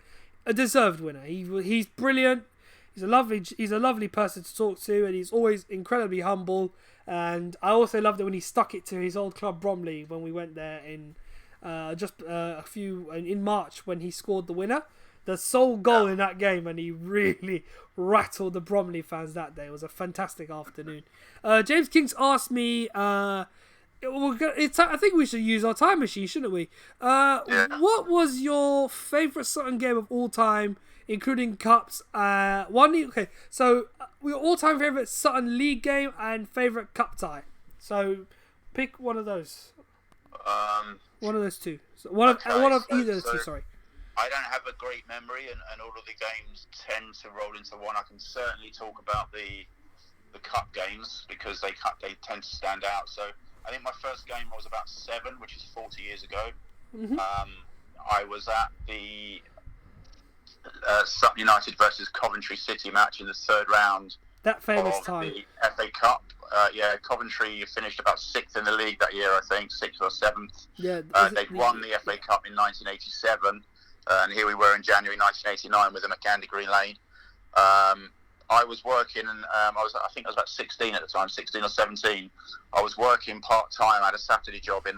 A: a deserved winner. He's brilliant. He's a lovely person to talk to, and he's always incredibly humble. And I also loved it when he stuck it to his old club Bromley when we went there in in March when he scored the winner. The sole goal in that game, and he really rattled the Bromley fans that day. It was a fantastic afternoon. James King's asked me, I think we should use our time machine, shouldn't we? What was your favourite Sutton game of all time, including cups? So your all-time favourite Sutton League game and favourite cup tie. So pick one of those. One of those two. So one of either of those two. Sorry.
B: I don't have a great memory, and all of the games tend to roll into one. I can certainly talk about the cup games because they tend to stand out. So I think my first game was about 7, which is 40 years ago. Mm-hmm. I was at the Sutton United versus Coventry City match in the third round
A: That famous
B: of
A: time.
B: the FA Cup. Coventry finished about 6th in the league that year, I think, 6th or 7th.
A: Yeah,
B: They'd won the FA Cup in 1987, and here we were in January 1989 with them at Gander Green Lane. I was working, and I think I was about 16 at the time, 16 or 17. I was working part-time. I had a Saturday job in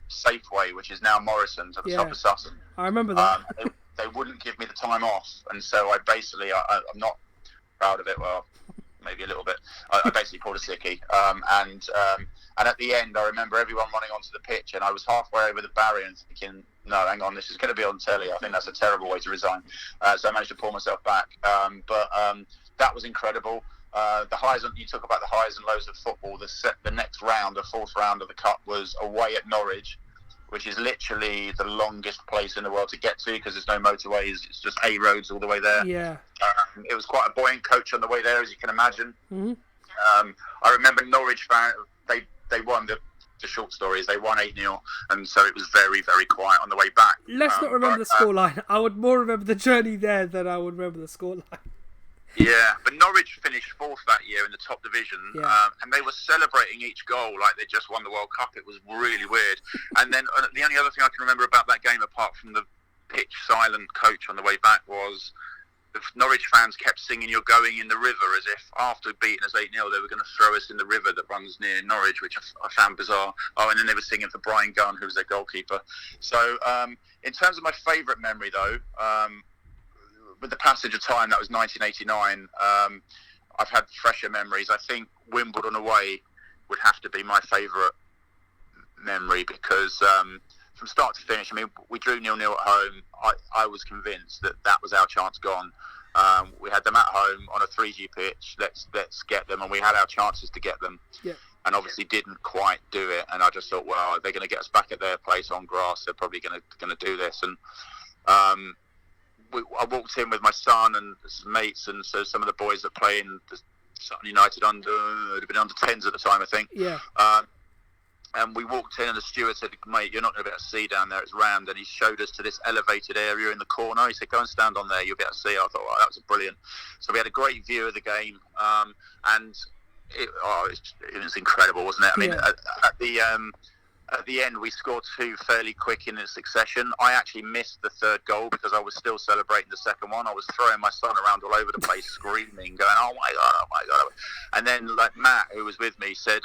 B: Safeway, which is now Morrison's at the top of Sutton.
A: I remember that.
B: They wouldn't give me the time off, and so I basically, I'm not proud of it, well, maybe a little bit. I basically pulled a sickie, and at the end, I remember everyone running onto the pitch, and I was halfway over the barrier and thinking, no, hang on, this is going to be on telly. I think that's a terrible way to resign. So I managed to pull myself back. But that was incredible. You talk about the highs and lows of football. The next round, the fourth round of the Cup, was away at Norwich, which is literally the longest place in the world to get to because there's no motorways. It's just A roads all the way there.
A: Yeah.
B: It was quite a buoyant coach on the way there, as you can imagine.
A: Mm-hmm.
B: I remember Norwich they won the short story is they won 8-0, and so it was very, very quiet on the way back.
A: Let's not remember the scoreline. I would more remember the journey there than I would remember the scoreline.
B: Yeah, but Norwich finished 4th that year in the top division, and they were celebrating each goal like they just won the World Cup. It was really weird. And then the only other thing I can remember about that game, apart from the pitch silent coach on the way back, was the Norwich fans kept singing "You're going in the river," as if after beating us 8-0 they were going to throw us in the river that runs near Norwich, which I found bizarre. Oh, and then they were singing for Brian Gunn, who was their goalkeeper. So in terms of my favourite memory, though, with the passage of time, that was 1989, I've had fresher memories. I think Wimbledon away would have to be my favourite memory because from start to finish, I mean, we drew 0-0 at home. I was convinced that was our chance gone. We had them at home on a 3G pitch. Let's get them, and we had our chances to get them.
A: Yeah.
B: And obviously didn't quite do it. And I just thought, well, they're going to get us back at their place on grass. They're probably going to do this. And I walked in with my son and some mates, and so some of the boys that play in the Sutton United would have been under 10s at the time, I think.
A: Yeah.
B: And we walked in, and the steward said, "Mate, you're not going to be able to see down there. It's rammed." And he showed us to this elevated area in the corner. He said, "Go and stand on there. You'll be able to see." I thought, "Wow, that was brilliant." So we had a great view of the game, and it was incredible, wasn't it? I mean, at the end, we scored 2 fairly quick in succession. I actually missed the third goal because I was still celebrating the second one. I was throwing my son around all over the place, screaming, going, "Oh my God, oh my God." And then, like, Matt, who was with me, said,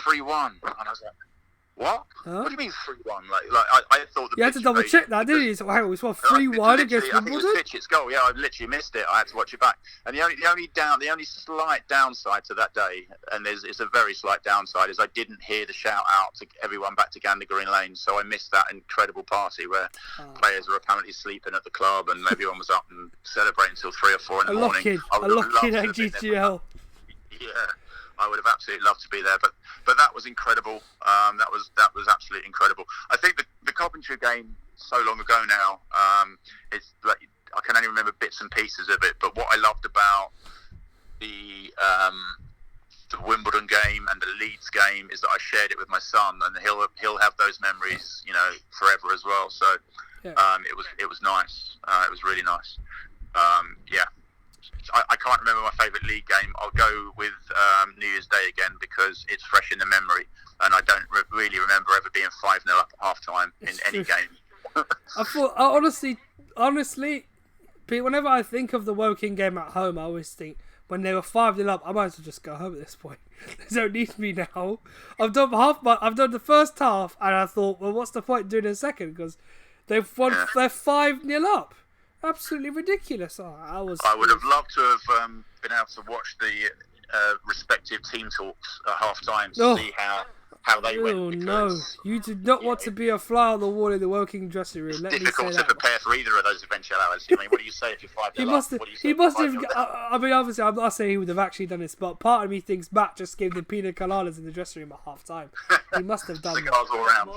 B: 3-1. And I was like, what? Huh? What do you mean 3-1? Like I thought
A: you had to double check that, didn't you? So, wow, it was 3-1 against Wimbledon?
B: I think it was Fitchett's goal. Yeah, I literally missed it. I had to watch it back. And the only slight downside to that day, and it's a very slight downside, is I didn't hear the shout out to everyone back to Gander Green Lane. So I missed that incredible party where players were apparently sleeping at the club and everyone was up and celebrating until 3 or 4 in the morning.
A: A lock-in at GGL.
B: Yeah. I would have absolutely loved to be there, but that was incredible. That was absolutely incredible. I think the Coventry game so long ago now. It's like I can only remember bits and pieces of it. But what I loved about the Wimbledon game and the Leeds game is that I shared it with my son, and he'll have those memories, forever as well. So it was nice. It was really nice. I can't remember my favourite league game. I'll go with New Year's Day again because it's fresh in the memory, and I don't really remember ever being 5-0 up at half time in any game.
A: I thought, honestly, whenever I think of the Woking game at home, I always think when they were 5-0 up, I might as well just go home at this point. They don't need me now. I've done the first half, and I thought, well, what's the point in doing a second? Because they've won, they're 5-0 up. Absolutely ridiculous. I would have
B: loved to have been able to watch the respective team talks at half time to see how they went.
A: Oh no, you did not want to be a fly on the wall in the Woking dressing room.
B: It's difficult to prepare for either of those eventualities. I mean, what do you say if you're 5-0 up?
A: He must have. I mean, obviously, I'm not saying he would have actually done this, but part of me thinks Matt just gave them pina coladas in the dressing room at half time. He must have done
B: cigars all around.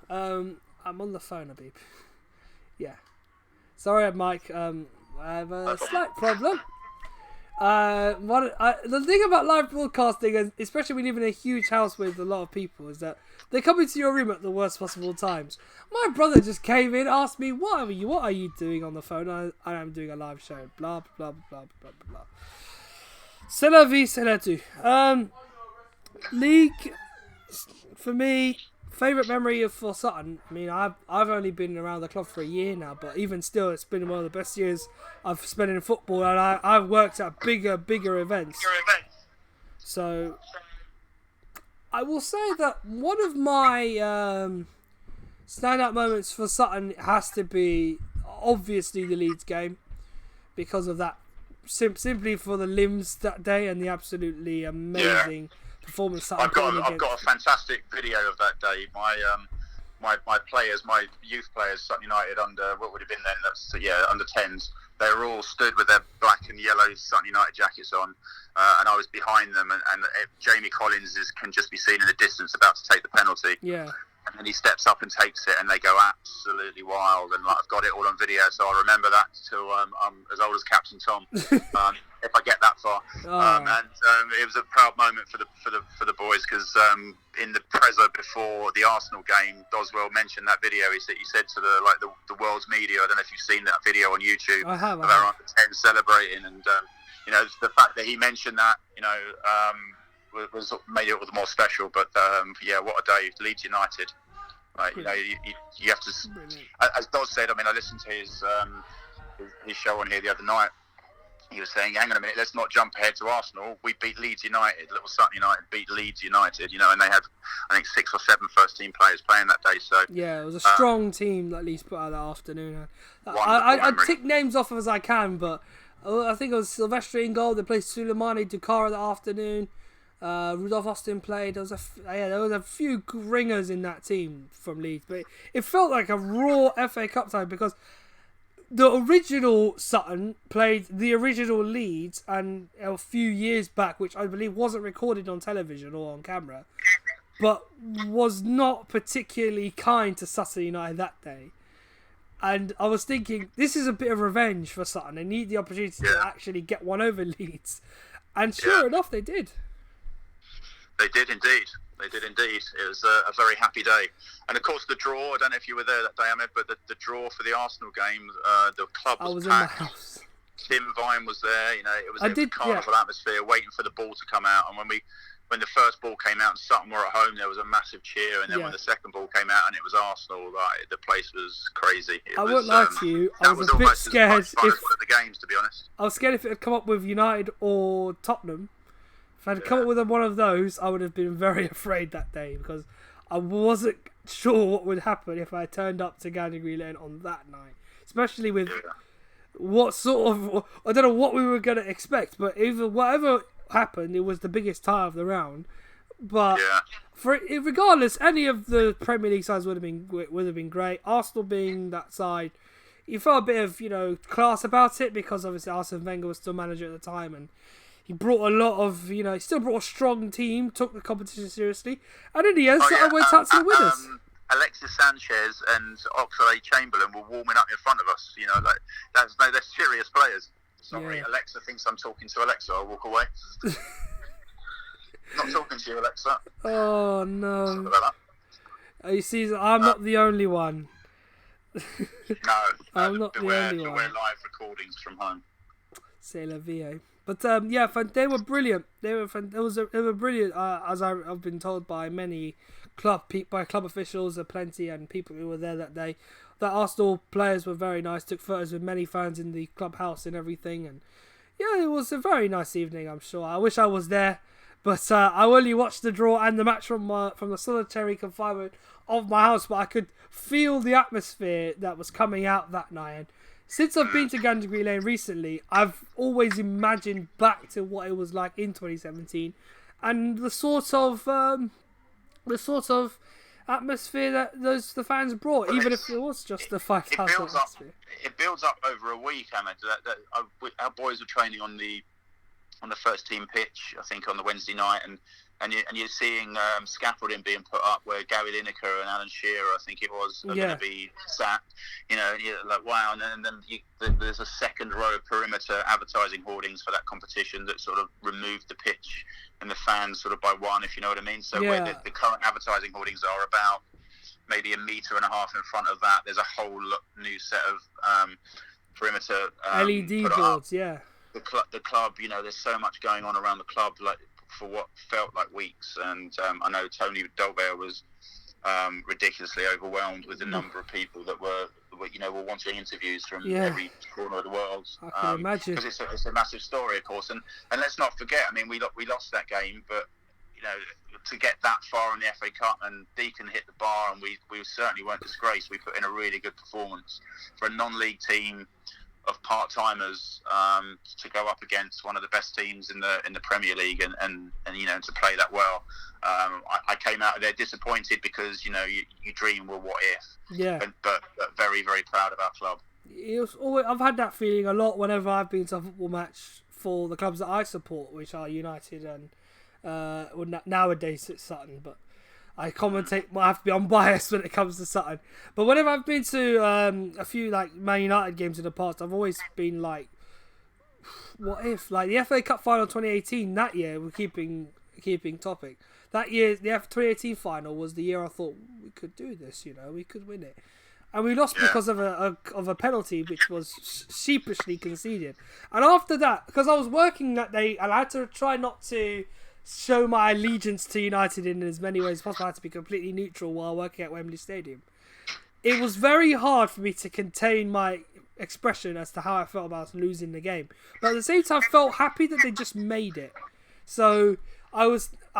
A: Yeah. I'm on the phone, Abib. Yeah. Sorry, Mike. I have a slight problem. The thing about live broadcasting, and especially when you live in a huge house with a lot of people, is that they come into your room at the worst possible times. My brother just came in, asked me, "What are you doing on the phone?" I am doing a live show. Blah blah blah blah blah. C'est la vie, c'est la tout. League, for me, favourite memory for Sutton. I mean, I've only been around the club for a year now, but even still, it's been one of the best years I've spent in football, and I've worked at bigger events. So I will say that one of my standout moments for Sutton has to be obviously the Leeds game, because of that. Simply for the limbs that day and the absolutely amazing performance that
B: I've got a fantastic video of that day. My players, my youth players, Sutton United under what would have been then, under 10s. They were all stood with their black and yellow Sutton United jackets on, and I was behind them. And Jamie Collins can just be seen in the distance about to take the penalty.
A: Yeah.
B: And then he steps up and takes it, and they go absolutely wild. And I've got it all on video, so I remember that till I'm as old as Captain Tom, if I get that far. And it was a proud moment for the boys, because in the presser before the Arsenal game, Doswell mentioned that video. He said to the world's media, I don't know if you've seen that video on YouTube,
A: I have.
B: of our under 10 celebrating, and the fact that he mentioned that, was made it all the more special. But what a day. Leeds United, you have to, as Dos said, I mean, I listened to his show on here the other night. He was saying, hang on a minute, let's not jump ahead to Arsenal. We beat Leeds United. Little Sutton United beat Leeds United, and they had, I think, 6 or 7 first team players playing that day. So
A: yeah, it was a strong team that Leeds put out that afternoon. I'd tick names off as I can, but I think it was Silvestri in goal. They played Suleimani Dukara that afternoon. Rudolph Austin played. There was a few ringers in that team from Leeds, but it felt like a raw FA Cup time, because the original Sutton played the original Leeds, and a few years back, which I believe wasn't recorded on television or on camera, but was not particularly kind to Sutton United that day. And I was thinking, this is a bit of revenge for Sutton. They need the opportunity to actually get one over Leeds, and sure enough, they did.
B: They did indeed. It was a very happy day. And of course, the draw, I don't know if you were there that day, Ahmed, but the draw for the Arsenal game, the club was packed.
A: In my house.
B: Tim Vine was there, it was a carnival atmosphere, waiting for the ball to come out. And when the first ball came out and Sutton were at home, there was a massive cheer. And then when the second ball came out and it was Arsenal, the place was crazy.
A: I won't lie to you, I was a bit scared.
B: As fun as one of the games, to be honest.
A: I was scared if it had come up with United or Tottenham. If I'd come up with one of those, I would have been very afraid that day, because I wasn't sure what would happen if I turned up to Gandhigree Lane on that night. Especially with what sort of... I don't know what we were going to expect, but whatever happened, it was the biggest tie of the round. But regardless, any of the Premier League sides would have been great. Arsenal being that side, you felt a bit of class about it, because obviously Arsene Wenger was still manager at the time, and he brought a lot of, he still brought a strong team, took the competition seriously, and in the end, went out to the winners.
B: Alexis Sanchez and Oxlade-Chamberlain were warming up in front of us. They're serious players. Sorry, Alexa thinks I'm talking to Alexa. I'll walk away. Not talking to you, Alexa.
A: Oh no!
B: Sorry about
A: that. You see, I'm not the only one.
B: No,
A: I'm not the only one.
B: We're live recordings from home.
A: C'est la vie. But they were brilliant. They were brilliant, as I've been told by many club officials, plenty, and people who were there that day. The Arsenal players were very nice. Took photos with many fans in the clubhouse and everything, and it was a very nice evening. I'm sure. I wish I was there, but I only watched the draw and the match from the solitary confinement of my house. But I could feel the atmosphere that was coming out that night. And since I've been to Gandhigree Lane recently, I've always imagined back to what it was like in 2017, and the sort of atmosphere that the fans brought, even if it was just the 5,000 atmosphere.
B: It builds up over a week, Ahmed. Our boys were training on the on the first team pitch, I think on the Wednesday night, and you're seeing scaffolding being put up where Gary Lineker and Alan Shearer, I think it was, are going to be sat. You know, and you're like, wow. And then there's a second row of perimeter advertising hoardings for that competition that sort of removed the pitch and the fans sort of by one, if you know what I mean. So where the current advertising hoardings are about maybe 1.5 meters in front of that, there's a whole new set of perimeter
A: LED boards. Yeah.
B: The club, you know, there's so much going on around the club, like for what felt like weeks, and I know Tony Dolbear was ridiculously overwhelmed with the number of people that were wanting interviews from every corner of the world.
A: I can imagine,
B: because it's a massive story, of course, and let's not forget. I mean, we lost that game, but you know, to get that far in the FA Cup, and Deacon hit the bar, and we certainly weren't disgraced. We put in a really good performance for a non-league team of part-timers to go up against one of the best teams in the Premier League, and you know, to play that well. I came out of there disappointed because, you know, you dream, well, what if? But very, very proud of our club.
A: It was always, I've had that feeling a lot whenever I've been to a football match for the clubs that I support, which are United and nowadays it's Sutton, but I commentate, I have to be unbiased when it comes to Sutton. But whenever I've been to a few like Man United games in the past, I've always been like, what if? Like the FA Cup final 2018, that year, we're keeping topic. That year, the 2018 final was the year I thought we could do this, you know, we could win it. And we lost because of a penalty which was sheepishly conceded. And after that, because I was working that day and I had to try not to show my allegiance to United in as many ways as possible. I had to be completely neutral while working at Wembley Stadium. It was very hard for me to contain my expression as to how I felt about losing the game. But at the same time, I felt happy that they just made it. So I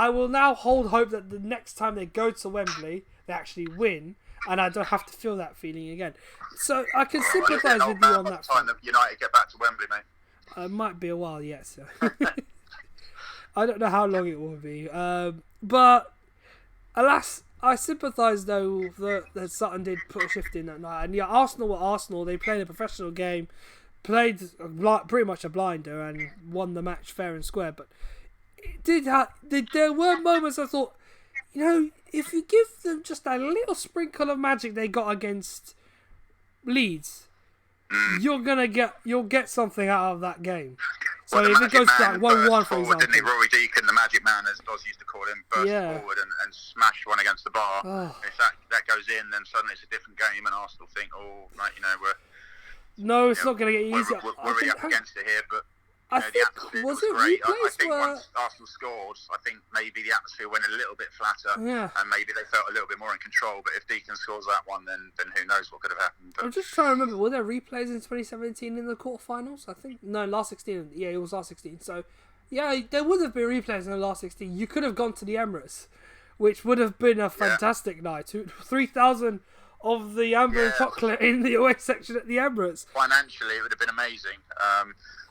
A: will now hold hope that the next time they go to Wembley, they actually win, and I don't have to feel that feeling again. So I can sympathise with you on that.
B: Time that United get back to Wembley, mate.
A: It might be a while, yes. I don't know how long it will be. But alas, I sympathise though that Sutton did put a shift in that night. And yeah, Arsenal were Arsenal. They played a professional game, played pretty much a blinder and won the match fair and square. But there were moments I thought, you know, if you give them just a little sprinkle of magic they got against Leeds, you'll get something out of that game. So if it goes to like 1-1, for example.
B: Didn't he? Rory Deacon, the magic man, as Oz used to call him, burst forward and smash one against the bar. Oh. If that goes in, then suddenly it's a different game, and Arsenal think,
A: it's not going to get easier.
B: We're up against it here, but
A: I think,
B: the atmosphere was great. I think once Arsenal scored, I think maybe the atmosphere went a little bit flatter, and maybe they felt a little bit more in control. But if Deacon scores that one, then who knows what could have happened. But
A: I'm just trying to remember, were there replays in 2017 in the quarterfinals? I think last 16. Yeah, it was last 16. So yeah, there would have been replays in the last 16. You could have gone to the Emirates, which would have been a fantastic night. 3,000 of the amber and chocolate in the away section at the Emirates.
B: Financially, it would have been amazing.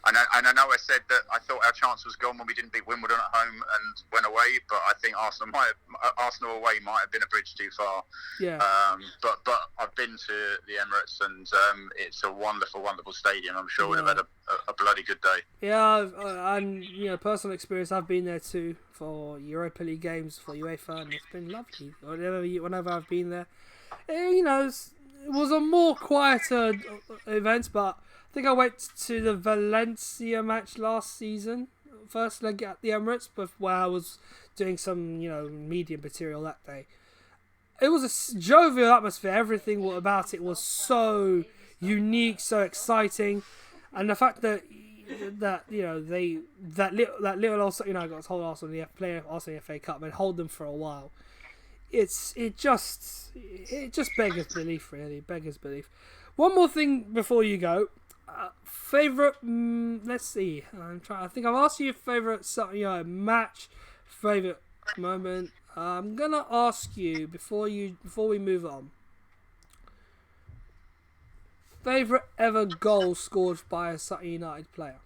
B: And I know I said that I thought our chance was gone when we didn't beat Wimbledon at home and went away, but I think Arsenal away might have been a bridge too far.
A: Yeah.
B: But I've been to the Emirates, and it's a wonderful, wonderful stadium. I'm sure we'd have had a bloody good day.
A: Yeah, and you know, personal experience. I've been there too for Europa League games for UEFA, and it's been lovely. Whenever I've been there, you know, it was a more quieter event, but I think I went to the Valencia match last season, first leg at the Emirates, but where I was doing some, you know, media material that day. It was a jovial atmosphere. Everything about it was so unique, so exciting, and the fact that you know that little also, you know, got to hold Arsenal in the FA Cup and hold them for a while. It just beggars belief, really, beggars belief. One more thing before you go. Favorite? Let's see. I think I've asked you your favorite, match, favorite moment. I'm gonna ask you before we move on. Favorite ever goal scored by a Sutton United player?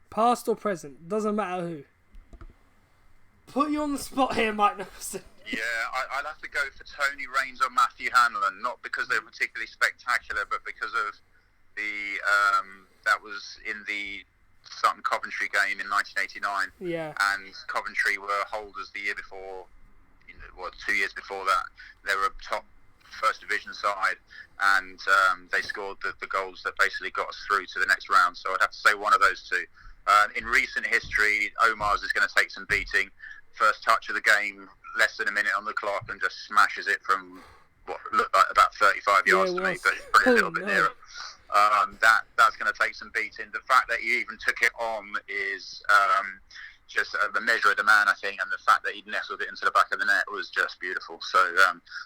A: Past or present, doesn't matter who. Put you on the spot here, Mike Nicholson.
B: Yeah, I'd have to go for Tony Raines or Matthew Hanlon, not because they're particularly spectacular, but because of that was in the Sutton Coventry game in 1989.
A: Yeah.
B: And Coventry were holders the year before, 2 years before that. They were a top first division side, and they scored the goals that basically got us through to the next round. So I'd have to say one of those two. In recent history, Omar's is going to take some beating. First touch of the game, less than a minute on the clock, and just smashes it from what looked like about 35 yards to me, but it's probably a little bit nearer. That's going to take some beating. The fact that he even took it on is just the measure of the man, I think, and the fact that he nestled it into the back of the net was just beautiful. So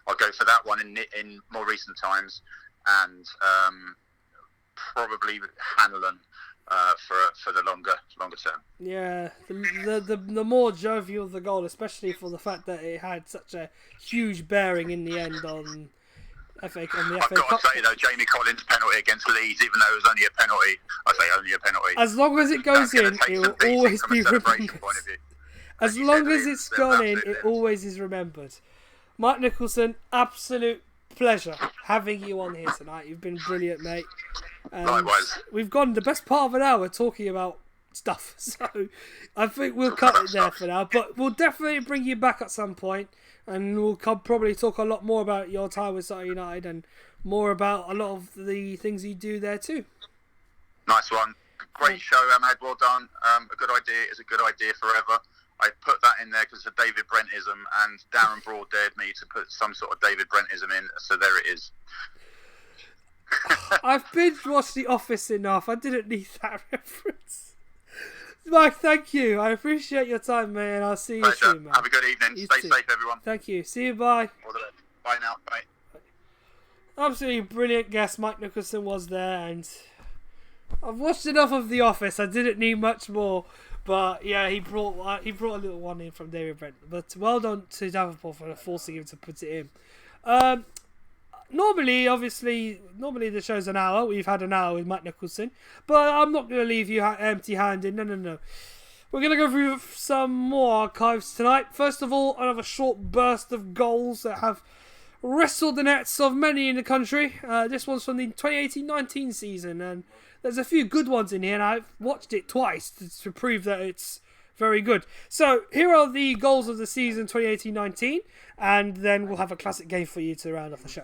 B: I'll go for that one in more recent times, and probably Hanlon for the longer term.
A: Yeah, the more jovial the goal, especially for the fact that it had such a huge bearing in the end on the FA Cup.
B: I've got to say though, Jamie Collins' penalty against Leeds, even though it was only a penalty, I say only a penalty.
A: As long as it goes in, it will always be remembered. As long as it's gone in, it always is remembered. Mike Nicholson, absolute pleasure having you on here tonight. You've been brilliant, mate. And
B: likewise.
A: We've gone the best part of an hour talking about stuff, so I think we'll cut it there for now. But we'll definitely bring you back at some point, and we'll probably talk a lot more about your time with Sutton United and more about a lot of the things you do there too.
B: Nice one. Great show, Ahmed. Well done. A good idea is a good idea forever. I put that in there because of David Brentism, and Darren Broad dared me to put some sort of David Brentism in, so there it is.
A: I've binge watched The Office enough. I didn't need that reference. Mike, thank you. I appreciate your time, mate, and I'll see you soon, man.
B: Have a good evening. Stay safe, everyone.
A: Thank you. See you. Bye.
B: All the best. Bye now. Bye.
A: Absolutely brilliant guest Mike Nicholson was there, and I've watched enough of The Office. I didn't need much more. But yeah, he brought a little one in from David Brent. But well done to Davenport for forcing him to put it in. Normally the show's an hour. We've had an hour with Mike Nicholson, but I'm not going to leave you empty-handed. No. We're going to go through some more archives tonight. First of all, another short burst of goals that have wrestled the nets of many in the country. This one's from the 2018-19 season, and there's a few good ones in here, and I've watched it twice to prove that it's very good. So here are the goals of the season 2018-19, and then we'll have a classic game for you to round off the show.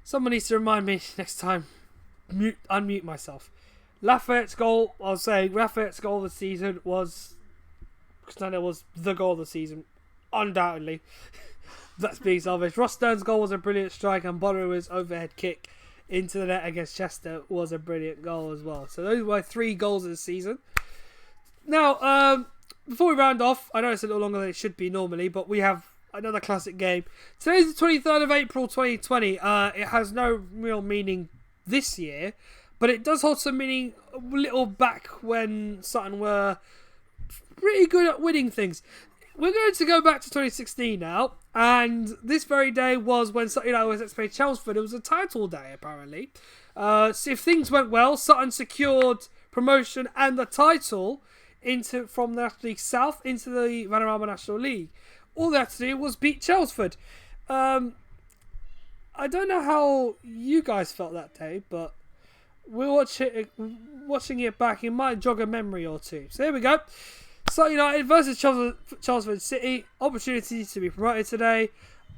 A: Someone needs to remind me next time. Unmute myself. Lafayette's goal, I'll say, Lafayette's goal of the season was... Cristiano was the goal of the season. Undoubtedly. That's being selfish. Ross Stern's goal was a brilliant strike, and Bonneru's overhead kick into the net against Chester was a brilliant goal as well. So those were 3 goals of the season. Now, before we round off, I know it's a little longer than it should be normally, but we have another classic game. Today's the 23rd of April 2020. It has no real meaning this year, but it does hold some meaning a little back when Sutton were pretty good at winning things. We're going to go back to 2016 now, and this very day was when Sutton United was at play Chelmsford. It was a title day, apparently. So if things went well, Sutton secured promotion and the title from the National League South into the Vanarama National League. All they had to do was beat Chelmsford. I don't know how you guys felt that day, but we're watching it back. It might jog a memory or two. So here we go. Sutton United versus Chelmsford City. Opportunity to be promoted today.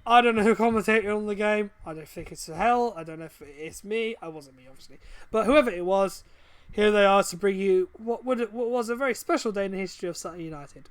A: I don't know who commentated on the game. I don't think it's Hell. I don't know if it's me. I wasn't me, obviously. But whoever it was, here they are to bring you what was a very special day in the history of Sutton United.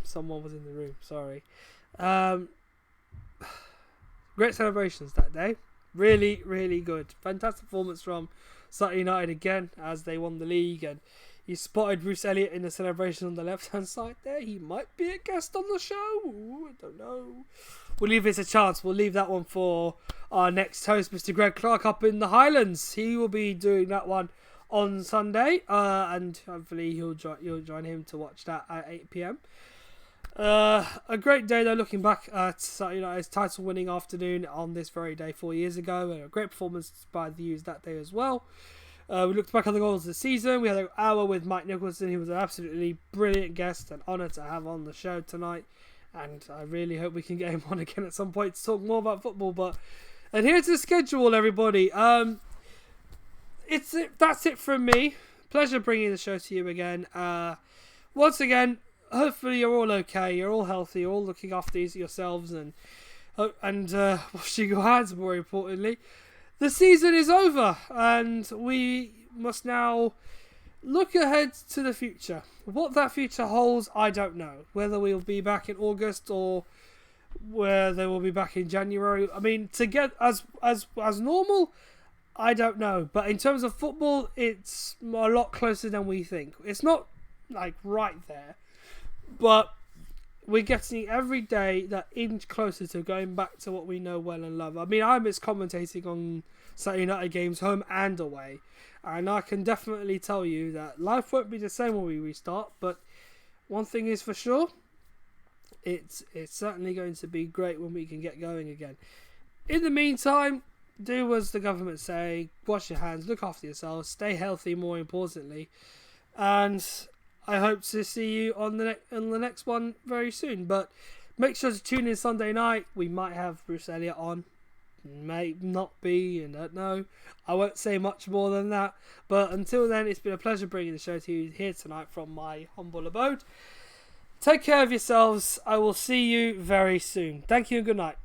A: Someone was in the room. Sorry. Great celebrations that day. Really, really good. Fantastic performance from Sutton United again as they won the league, and you spotted Bruce Elliott in the celebration on the left-hand side there. He might be a guest on the show. Ooh, I don't know. We'll leave this a chance. We'll leave that one for our next host, Mr. Greg Clark, up in the Highlands. He will be doing that one on Sunday, and hopefully you'll join him to watch that at 8 p.m. A great day though, looking back at his title-winning afternoon on this very day 4 years ago, and a great performance by the U's that day as well. We looked back on the goals of the season. We had an hour with Mike Nicholson. He was an absolutely brilliant guest, an honour to have on the show tonight, and I really hope we can get him on again at some point to talk more about football. But adhere to the schedule, everybody. That's it from me. Pleasure bringing the show to you again. Once again, hopefully you're all okay, you're all healthy, you're all looking after yourselves and washing your hands, more importantly. The season is over and we must now look ahead to the future. What that future holds, I don't know. Whether we'll be back in August or whether we'll be back in January. I mean, to get as normal, I don't know. But in terms of football, it's a lot closer than we think. It's not like right there. But we're getting every day that inch closer to going back to what we know well and love. I mean, I miss commentating on Sutton United games home and away. And I can definitely tell you that life won't be the same when we restart. But one thing is for sure, it's certainly going to be great when we can get going again. In the meantime, do as the government say. Wash your hands, look after yourselves, stay healthy more importantly. And I hope to see you on the next one very soon. But make sure to tune in Sunday night. We might have Bruce Elliott on. May not be, and I don't know. I won't say much more than that. But until then, it's been a pleasure bringing the show to you here tonight from my humble abode. Take care of yourselves. I will see you very soon. Thank you and good night.